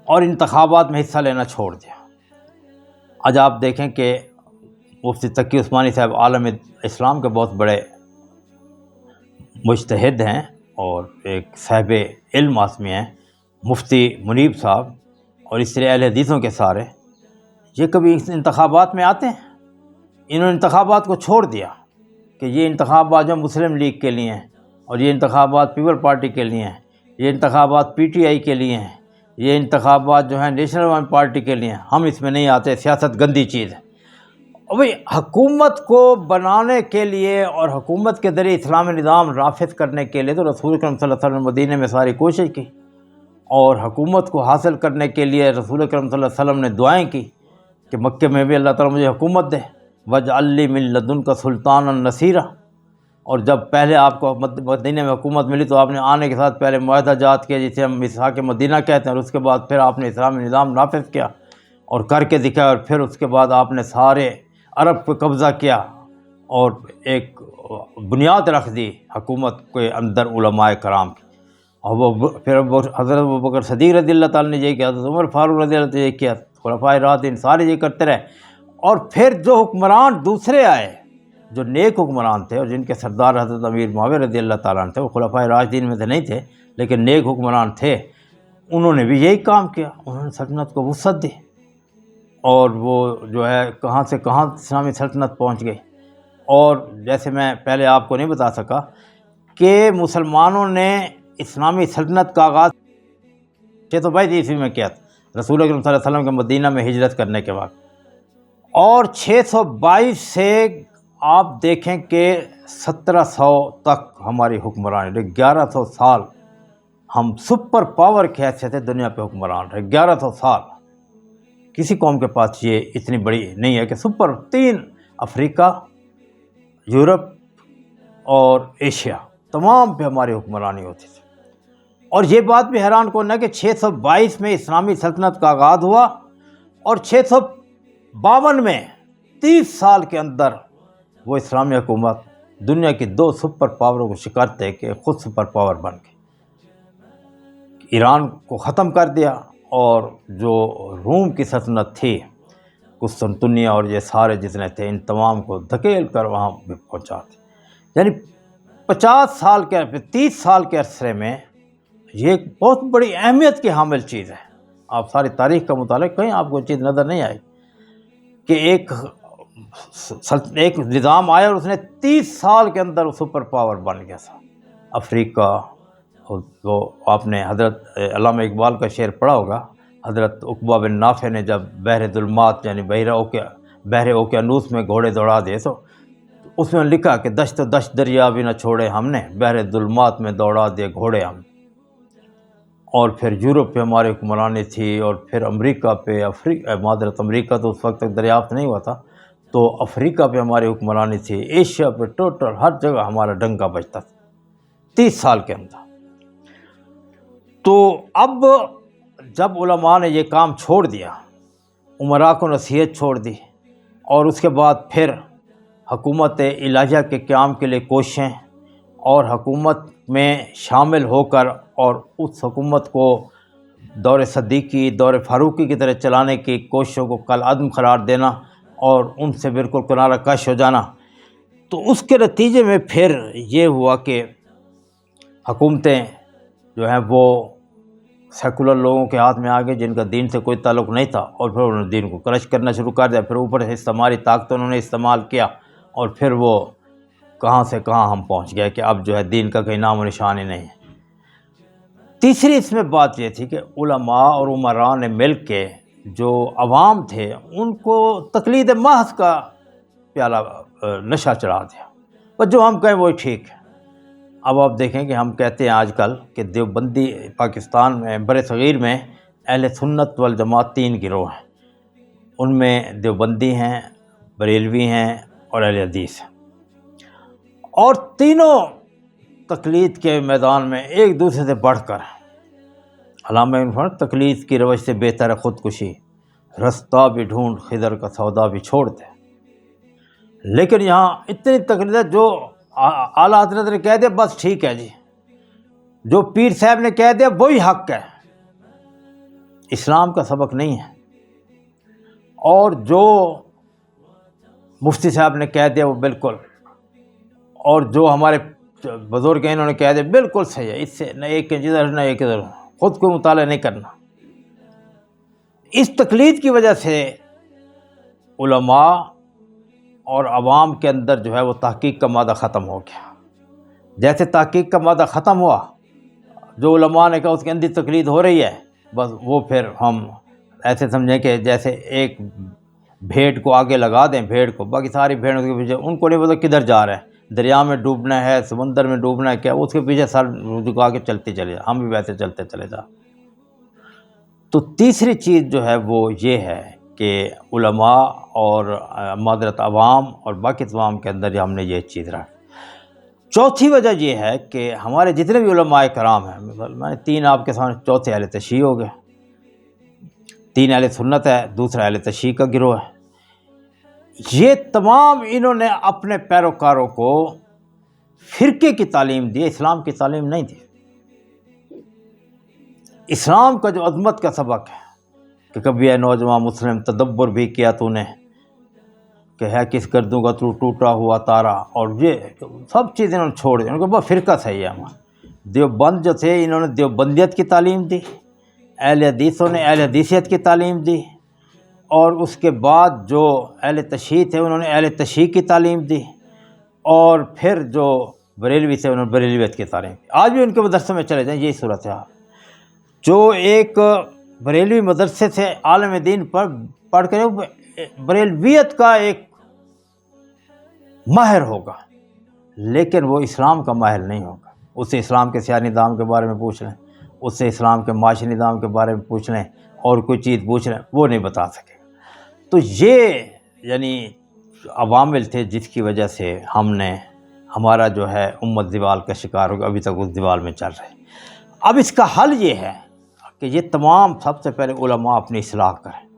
S2: اور انتخابات میں حصہ لینا چھوڑ دیا۔ آج آپ دیکھیں کہ مفتی تقی عثمانی صاحب عالم اسلام کے بہت بڑے مجتہد ہیں اور ایک صاحب علم آسمی ہیں، مفتی منیب صاحب، اور اس طرح اہل حدیثوں کے سارے، یہ کبھی انتخابات میں آتے ہیں؟ انہوں نے انتخابات کو چھوڑ دیا کہ یہ انتخابات جو مسلم لیگ کے لیے ہیں، اور یہ انتخابات پیپل پارٹی کے لیے ہیں، یہ انتخابات پی ٹی آئی کے لیے ہیں، یہ انتخابات جو ہیں نیشنل عوام پارٹی کے لیے ہیں، ہم اس میں نہیں آتے، سیاست گندی چیز ہے۔ اور بھئی حکومت کو بنانے کے لیے اور حکومت کے ذریعے اسلامی نظام نافذ کرنے کے لیے تو رسول اکرم صلی اللہ علیہ وسلم مدینے میں ساری کوشش کی، اور حکومت کو حاصل کرنے کے لیے رسول اکرم صلی اللہ علیہ وسلم نے دعائیں کی کہ مکے میں بھی اللہ تعالیٰ مجھے حکومت دے، وَاجْعَل لِّی مِن لَّدُنْکَ سُلْطَانًا نَصِیرًا۔ اور جب پہلے آپ کو مدینے میں حکومت ملی تو آپ نے آنے کے ساتھ پہلے معاہدہ جات کیا جسے ہم میثاق مدینہ کہتے ہیں، اور اس کے بعد پھر آپ نے اسلامی نظام نافذ کیا اور کر کے دکھایا، اور پھر اس کے بعد آپ نے سارے عرب پہ قبضہ کیا اور ایک بنیاد رکھ دی حکومت کے اندر علماء کرام کی۔ اور وہ پھر حضرت ابوبکر صدیق رضی اللہ تعالیٰ نے یہ کیا، حضرت عمر فاروق رضی اللہ تعالیٰ نے یہ کیا، خلفائے راشدین سارے یہ کرتے رہے۔ اور پھر جو حکمران دوسرے آئے، جو نیک حکمران تھے اور جن کے سردار حضرت امیر معاویہ رضی اللہ تعالیٰ عنہ تھے، وہ خلفائے راشدین میں سے نہیں تھے لیکن نیک حکمران تھے، انہوں نے بھی یہی کام کیا، انہوں نے سلطنت کو وسعت دی، اور وہ جو ہے کہاں سے کہاں اسلامی سلطنت پہنچ گئی۔ اور جیسے میں پہلے آپ کو نہیں بتا سکا کہ مسلمانوں نے اسلامی سلطنت کا آغاز 622 عیسوی میں کیا تھا، رسول اکرم صلی اللہ علیہ وسلم کے مدینہ میں ہجرت کرنے کے بعد، اور 622 سے آپ دیکھیں کہ 1700 تک ہماری حکمرانی، 1100 سال ہم سپر پاور کی حیثیت سے دنیا پہ حکمران رہے۔ 1100 سال کسی قوم کے پاس یہ اتنی بڑی نہیں ہے کہ سپر 3 افریقہ، یورپ اور ایشیا تمام پہ ہماری حکمرانی ہوتی تھی۔ اور یہ بات بھی حیران کن ہے کہ 622 میں اسلامی سلطنت کا آغاز ہوا، اور 652 میں 30 سال کے اندر وہ اسلامی حکومت دنیا کی 2 سپر پاوروں کو شکست دے کے خود سپر پاور بن گئی، ایران کو ختم کر دیا، اور جو روم کی سلطنت تھی، قسطنطنیہ اور یہ سارے جتنے تھے، ان تمام کو دھکیل کر وہاں پہنچا دیا۔ یعنی 50 سال کے 30 سال کے عرصے میں یہ ایک بہت بڑی اہمیت کی حامل چیز ہے۔ آپ ساری تاریخ کا مطالعہ کہیں آپ کو چیز نظر نہیں آئے کہ ایک نظام آیا اور اس نے 30 سال کے اندر وہ سپر پاور بن گیا تھا۔ افریقہ، وہ آپ نے حضرت علامہ اقبال کا شعر پڑھا ہوگا، حضرت عقبہ بن نافع نے جب بحر ظلمات یعنی بحر اوقیانوس میں گھوڑے دوڑا دیے تو اس میں لکھا کہ دشت و دشت دریا بھی نہ چھوڑے ہم نے، بحر ظلمات میں دوڑا دیے گھوڑے ہم۔ اور پھر یورپ پہ ہماری حکمرانی تھی، اور پھر امریکہ پہ، معذرت امریکہ تو اس وقت تک دریافت نہیں ہوا تھا، تو افریقہ پہ ہماری حکمرانی تھی، ایشیا پہ، ٹوٹل ہر جگہ ہمارا ڈنکا بجتا تھا 30 سال کے اندر۔ تو اب جب علماء نے یہ کام چھوڑ دیا، امراء کو نصیحت چھوڑ دی، اور اس کے بعد پھر حکومت الہیہ کے قیام کے لیے کوششیں، اور حکومت میں شامل ہو کر اور اس حکومت کو دور صدیقی، دور فاروقی کی طرح چلانے کی کوششوں کو کالعدم قرار دینا اور ان سے بالکل کنارہ کش ہو جانا، تو اس کے نتیجے میں پھر یہ ہوا کہ حکومتیں جو ہیں وہ سیکولر لوگوں کے ہاتھ میں آ گئی، جن کا دین سے کوئی تعلق نہیں تھا، اور پھر انہوں نے دین کو کرش کرنا شروع کر دیا۔ پھر اوپر سے استعماری طاقتوں انہوں نے استعمال کیا، اور پھر وہ کہاں سے کہاں ہم پہنچ گئے کہ اب جو ہے دین کا کہیں نام و نشان ہی نہیں ہے۔ تیسری اس میں بات یہ تھی کہ علماء اور امراء نے مل کے جو عوام تھے ان کو تقلید محض کا پیالہ نشہ چڑھا دیا، بس جو ہم کہیں وہی ٹھیک ہے۔ اب آپ دیکھیں کہ ہم کہتے ہیں آج کل کہ دیوبندی پاکستان میں، بر صغیر میں اہل سنت والجماعت 3 گروہ ہیں، ان میں دیوبندی ہیں، بریلوی ہیں اور اہل حدیث ہیں، اور تینوں تقلید کے میدان میں ایک دوسرے سے بڑھ کر ہیں۔ علامہ ابن فرق تقلید کی روش سے بہتر ہے خودکشی، رستہ بھی ڈھونڈ خضر کا سودا بھی چھوڑ دے۔ لیکن یہاں اتنی تقلید ہے، جو اعلیٰ حضرت نے کہہ دیا بس ٹھیک ہے جی، جو پیر صاحب نے کہہ دیا وہی حق ہے، اسلام کا سبق نہیں ہے، اور جو مفتی صاحب نے کہہ دیا وہ بالکل، اور جو ہمارے بزرگ ہیں انہوں نے کہہ دیا بالکل صحیح ہے، اس سے نہ ایک ادھر نہ ایک ادھر، خود کو مطالعہ نہیں کرنا۔ اس تقلید کی وجہ سے علماء اور عوام کے اندر جو ہے وہ تحقیق کا مادہ ختم ہو گیا۔ جیسے تحقیق کا مادہ ختم ہوا، جو علماء نے کہا اس کے اندر تقلید ہو رہی ہے، بس وہ پھر ہم ایسے سمجھیں کہ جیسے ایک بھیڑ کو آگے لگا دیں، بھیڑ کو، باقی ساری بھیڑوں کے پیچھے، ان کو نہیں پتا کدھر جا رہے ہیں، دریا میں ڈوبنا ہے، سمندر میں ڈوبنا ہے، کیا اس کے پیچھے سر جھکا کے چلتے چلے جا، ہم بھی ویسے چلتے چلے جا۔ تو تیسری چیز جو ہے وہ یہ ہے کہ علماء اور معذرت عوام اور باقی تمام کے اندر ہم نے یہ چیز رکھ۔ چوتھی وجہ یہ ہے کہ ہمارے جتنے بھی علماء کرام ہیں، میں نے 3 آپ کے سامنے، چوتھے اہل تشیع ہو گئے، 3 اہل سنت ہے، دوسرا اہل تشیع کا گروہ ہے، یہ تمام انہوں نے اپنے پیروکاروں کو فرقے کی تعلیم دی، اسلام کی تعلیم نہیں دی۔ اسلام کا جو عظمت کا سبق ہے کہ کبھی اے نوجوان مسلم تدبر بھی کیا تو نے، کہ ہے کس گردوں کا تو ٹوٹا ہوا تارا، اور یہ سب چیزیں انہوں نے چھوڑ دی، ان کو بس فرقہ صحیح ہے ہمارا۔ دیوبند جو تھے انہوں نے دیوبندیت کی تعلیم دی، اہل حدیثوں نے اہل حدیثیت کی تعلیم دی، اور اس کے بعد جو اہل تشیع تھے انہوں نے اہل تشیع کی تعلیم دی، اور پھر جو بریلوی تھے انہوں نے بریلویت کی تعلیم دی۔ آج بھی ان کے مدرسے میں چلے جائیں یہی صورت ہے۔ جو ایک بریلوی مدرسے سے عالم دین پر پڑھ کر بریلویت کا ایک ماہر ہوگا، لیکن وہ اسلام کا ماہر نہیں ہوگا۔ اس سے اسلام کے سیاسی نظام کے بارے میں پوچھ لیں، اس سے اسلام کے معاشی نظام کے بارے میں پوچھ لیں، اور کوئی چیز پوچھ لیں، وہ نہیں بتا سکے۔ تو یہ یعنی عوامل تھے جس کی وجہ سے ہمارا جو ہے امت زوال کا شکار ہوگا، ابھی تک اس زوال میں چل رہے۔ اب اس کا حل یہ ہے کہ یہ تمام سب سے پہلے علماء اپنی اصلاح کریں،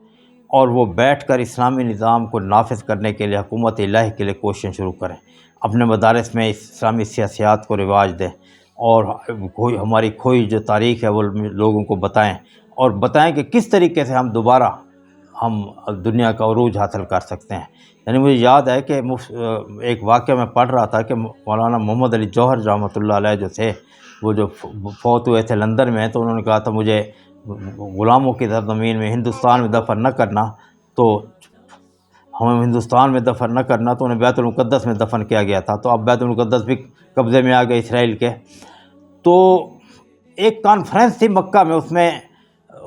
S2: اور وہ بیٹھ کر اسلامی نظام کو نافذ کرنے کے لیے حکومت الہی کے لیے کوششیں شروع کریں، اپنے مدارس میں اسلامی سیاسیات کو رواج دیں، اور ہماری کھوئی جو تاریخ ہے وہ لوگوں کو بتائیں، اور بتائیں کہ کس طریقے سے ہم دوبارہ دنیا کا عروج حاصل کر سکتے ہیں۔ یعنی مجھے یاد ہے کہ ایک واقعہ میں پڑھ رہا تھا کہ مولانا محمد علی جوہر رحمۃ اللہ علیہ جو تھے، وہ جو فوت ہوئے تھے لندن میں، تو انہوں نے کہا تھا مجھے غلاموں کی زمین میں ہندوستان میں دفن نہ کرنا، تو ہمیں ہندوستان میں دفن نہ کرنا، تو انہیں بیت المقدس میں دفن کیا گیا تھا۔ تو اب بیت المقدس بھی قبضے میں آ گئے اسرائیل کے۔ تو ایک کانفرنس تھی مکہ میں، اس میں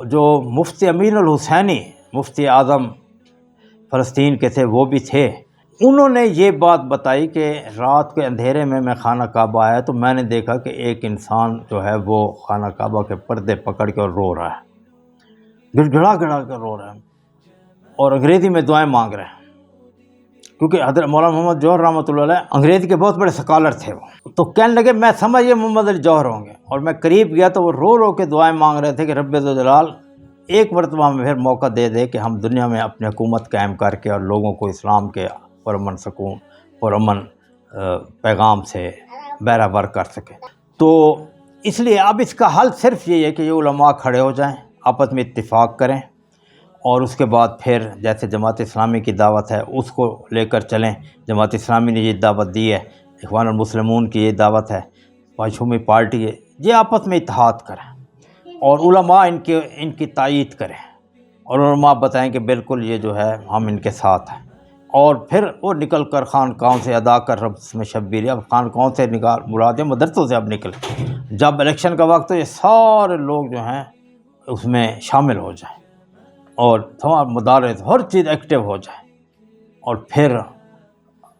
S2: جو مفتی امین الحسینی، مفتی اعظم فلسطین کے تھے، وہ بھی تھے۔ انہوں نے یہ بات بتائی کہ رات کے اندھیرے میں خانہ کعبہ آیا تو میں نے دیکھا کہ ایک انسان جو ہے وہ خانہ کعبہ کے پردے پکڑ کے اور رو رہا ہے، گڑ گڑا گڑا کر رو رہا ہے اور انگریزی میں دعائیں مانگ رہے ہیں، کیونکہ حضرت مولانا محمد جوہر رحمۃ اللہ علیہ انگریزی کے بہت بڑے سکالر تھے وہ، تو کہنے لگے میں سمجھ یہ محمد علی جوہر ہوں گے، اور میں قریب گیا تو وہ رو رو کے دعائیں مانگ رہے تھے کہ رب ذوالجلال ایک مرتبہ ہمیں پھر موقع دے دے کہ ہم دنیا میں اپنی حکومت قائم کر کے اور لوگوں کو اسلام کے پرامن سکون پرامن پیغام سے بہرہ کر سکیں۔ تو اس لیے اب اس کا حل صرف یہ ہے کہ یہ علماء کھڑے ہو جائیں، آپس میں اتفاق کریں، اور اس کے بعد پھر جیسے جماعت اسلامی کی دعوت ہے اس کو لے کر چلیں۔ جماعت اسلامی نے یہ دعوت دی ہے، اخوان المسلمون کی یہ دعوت ہے، پانچویں پارٹی ہے، یہ آپس میں اتحاد کریں اور علماء ان کی تائید کریں، اور علماء بتائیں کہ بالکل یہ جو ہے ہم ان کے ساتھ ہیں، اور پھر وہ نکل کر خانقاہوں سے ادا کر رب میں شبیر، اب خانقاہوں سے نکال مراد مدرسوں سے اب نکلے، جب الیکشن کا وقت ہو یہ سارے لوگ جو ہیں اس میں شامل ہو جائیں اور تمام مدارس ہر چیز ایکٹیو ہو جائے، اور پھر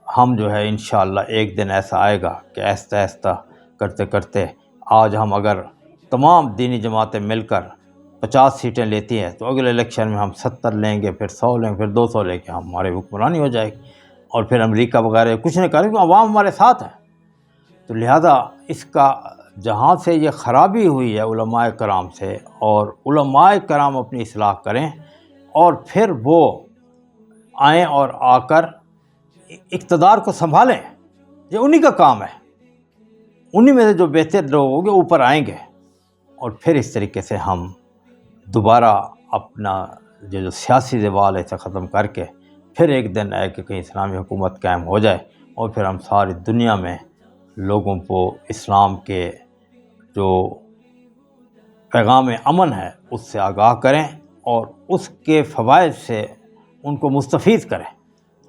S2: ہم جو ہے انشاءاللہ ایک دن ایسا آئے گا کہ آہستہ آہستہ کرتے کرتے آج ہم اگر تمام دینی جماعتیں مل کر 50 سیٹیں لیتی ہیں تو اگلے الیکشن میں ہم 70 لیں گے، پھر 100 لیں گے، پھر 200 لے کے ہماری حکمرانی ہو جائے گی، اور پھر امریکہ وغیرہ کچھ نہیں کریں گے، عوام ہمارے ساتھ ہے۔ تو لہذا اس کا جہاں سے یہ خرابی ہوئی ہے علماء کرام سے، اور علماء کرام اپنی اصلاح کریں اور پھر وہ آئیں اور آ کر اقتدار کو سنبھالیں، یہ انہی کا کام ہے، انہی میں سے جو بہتر لوگ ہوں گے اوپر آئیں گے، اور پھر اس طریقے سے ہم دوبارہ اپنا جو سیاسی زوال ہے اسے ختم کر کے پھر ایک دن آئے کہ کہیں اسلامی حکومت قائم ہو جائے، اور پھر ہم ساری دنیا میں لوگوں کو اسلام کے جو پیغام امن ہے اس سے آگاہ کریں اور اس کے فوائد سے ان کو مستفید کریں،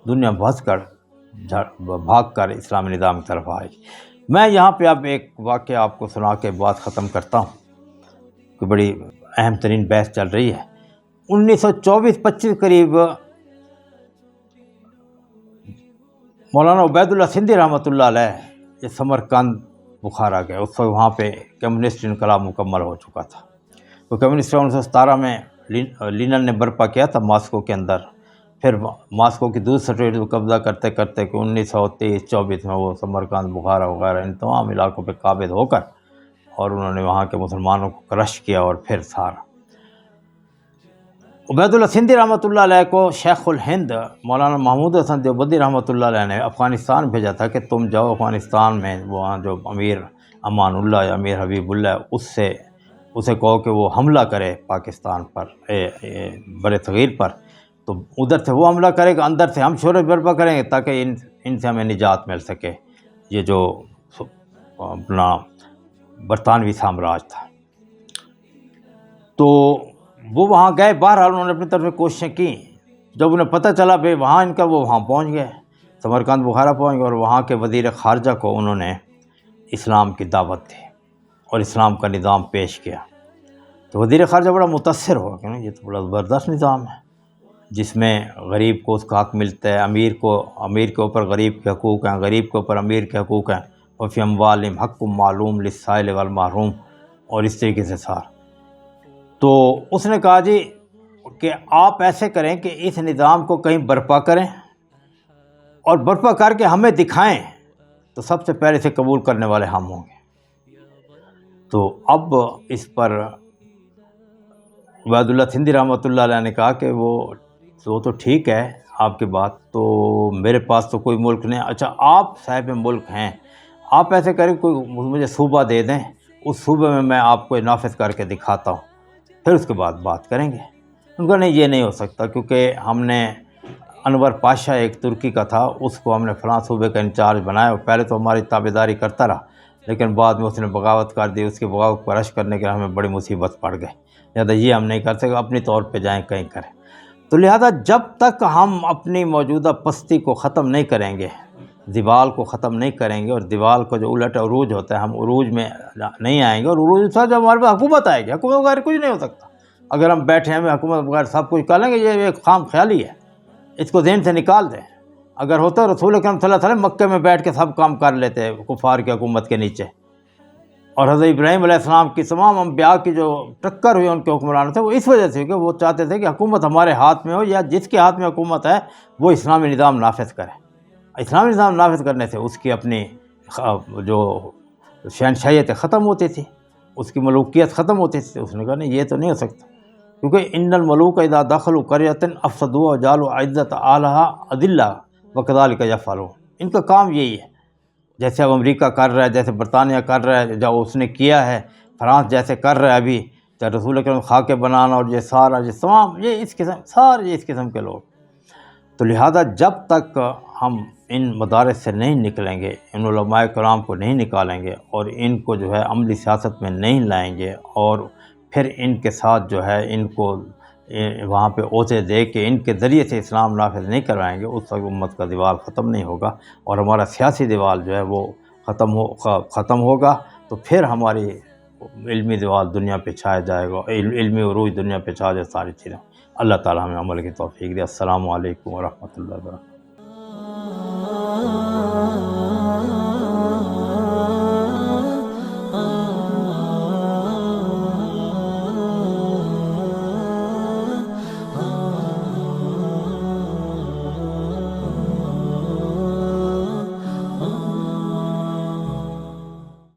S2: دنیا بھاگ کر اسلامی نظام کی طرف آئے گی۔ میں یہاں پہ اب ایک واقعہ آپ کو سنا کے بات ختم کرتا ہوں کہ بڑی اہم ترین بحث چل رہی ہے۔ 1924-25 قریب مولانا عبید اللہ سندھی رحمۃ اللہ علیہ یہ سمرقند بخارا گئے، اس وقت وہاں پہ کمیونسٹ انقلاب مکمل ہو چکا تھا۔ تو کمیونسٹ 1917 میں لینن نے برپا کیا تھا ماسکو کے اندر، پھر ماسکو کی دوسری اسٹیٹ کو قبضہ کرتے کرتے کہ 1923-24 میں وہ سمرقند بخارا وغیرہ ان تمام علاقوں پہ قابض ہو کر اور انہوں نے وہاں کے مسلمانوں کو کرش کیا، اور پھر سارا عبید اللہ سندھی رحمۃ اللہ علیہ کو شیخ الہند مولانا محمود حسن دیوبندی رحمۃ اللہ علیہ نے افغانستان بھیجا تھا کہ تم جاؤ افغانستان میں، وہاں جو امیر امان اللہ یا امیر حبیب اللہ اسے کہو کہ وہ حملہ کرے پاکستان پر، بر صغیر پر، تو ادھر سے وہ حملہ کرے گا، اندر سے ہم شورش برپا کریں گے تاکہ ان سے ہمیں نجات مل سکے، یہ جو اپنا برطانوی سامراج تھا۔ تو وہ وہاں گئے، بہرحال انہوں نے اپنی طرف سے کوششیں کی، جب انہیں پتہ چلا بھائی وہاں ان کا، وہ وہاں پہنچ گئے، سمرقند بخارا پہنچ گئے، اور وہاں کے وزیر خارجہ کو انہوں نے اسلام کی دعوت دی اور اسلام کا نظام پیش کیا۔ تو وزیر خارجہ بڑا متاثر ہوا کہ یہ تو بڑا زبردست نظام ہے جس میں غریب کو اس کا حق ملتا ہے، امیر کے اوپر غریب کے حقوق ہیں، غریب کے اوپر امیر کے حقوق ہیں، وفی اموالہم حق معلوم للسائل والمحروم، اور اس طریقے سے سار۔ تو اس نے کہا جی کہ آپ ایسے کریں کہ اس نظام کو کہیں برپا کریں اور برپا کر کے ہمیں دکھائیں، تو سب سے پہلے سے قبول کرنے والے ہم ہوں گے۔ تو اب اس پر عبید اللہ سندھی رحمۃ اللہ علیہ نے کہا کہ وہ تو ٹھیک ہے آپ کی بات، تو میرے پاس تو کوئی ملک نہیں، اچھا آپ صاحب ملک ہیں، آپ ایسے کریں کوئی مجھے صوبہ دے دیں، اس صوبے میں میں آپ کو نافذ کر کے دکھاتا ہوں، پھر اس کے بعد بات کریں گے۔ ان کا نہیں، یہ نہیں ہو سکتا، کیونکہ ہم نے انور پاشا ایک ترکی کا تھا، اس کو ہم نے فلاں صوبے کا انچارج بنایا، اور پہلے تو ہماری تابعداری کرتا رہا، لیکن بعد میں اس نے بغاوت کر دی، اس کی بغاوت کو رش کرنے کے لیے ہمیں بڑی مصیبت پڑ گئی، لہٰذا یہ ہم نہیں کر سکتے، اپنی طور پہ جائیں کہیں کریں۔ تو لہذا جب تک ہم اپنی موجودہ پستی کو ختم نہیں کریں گے، دیوال کو ختم نہیں کریں گے، اور دیوال کو جو الٹ عروج ہوتا ہے ہم عروج میں نہیں آئیں گے، اور عروج سے جب ہمارے پاس حکومت آئے گی، حکومت بغیر کچھ نہیں ہو سکتا۔ اگر ہم بیٹھے ہیں حکومت بغیر سب کچھ کر لیں گے، یہ ایک خام خیالی ہے، اس کو ذہن سے نکال دیں۔ اگر ہوتا رسول اکرم صلی اللہ علیہ وسلم مکے میں بیٹھ کے سب کام کر لیتے کفار کی حکومت کے نیچے، اور حضرت ابراہیم علیہ السلام کی تمام انبیاء کی جو ٹکر ہوئی ان کے حکمرانوں سے وہ اس وجہ سے کہ وہ چاہتے تھے کہ حکومت ہمارے ہاتھ میں ہو، یا جس کے ہاتھ میں حکومت ہے وہ اسلامی نظام نافذ کرے۔ اسلامی نظام نافذ کرنے سے اس کی اپنی جو شہنشاہیت ختم ہوتی تھی، اس کی ملوکیت ختم ہوتی تھی۔ اس نے کہا نہیں، یہ تو نہیں ہو سکتا، کیونکہ ان الملوک اذا دخلوا قریۃ افسدوها وجعلوا عزت اہلها اذلہ وکذلک یفعلون۔ ان کا کام یہی ہے، جیسے اب امریکہ کر رہا ہے، جیسے برطانیہ کر رہا ہے، جو اس نے کیا ہے، فرانس جیسے کر رہا ہے ابھی، چاہے رسول اکرم خاکے بنانا اور یہ سارا یہ تمام یہ اس قسم سارے اس قسم کے لوگ۔ تو لہذا جب تک ہم ان مدارس سے نہیں نکلیں گے، ان علماء کرام کو نہیں نکالیں گے اور ان کو جو ہے عملی سیاست میں نہیں لائیں گے، اور پھر ان کے ساتھ جو ہے ان کو وہاں پہ عہدے دے کے ان کے ذریعے سے اسلام نافذ نہیں کروائیں گے، اس وقت امت کا دیوال ختم نہیں ہوگا، اور ہمارا سیاسی دیوال جو ہے وہ ختم ہوگا، تو پھر ہماری علمی دیوال دنیا پہ چھایا جائے گا، علمی عروج دنیا پہ چھا جائے ساری چیزیں۔ اللہ تعالی ہمیں عمل کی توفیق دے۔ السلام علیکم ورحمۃ اللہ وبرکاتہ۔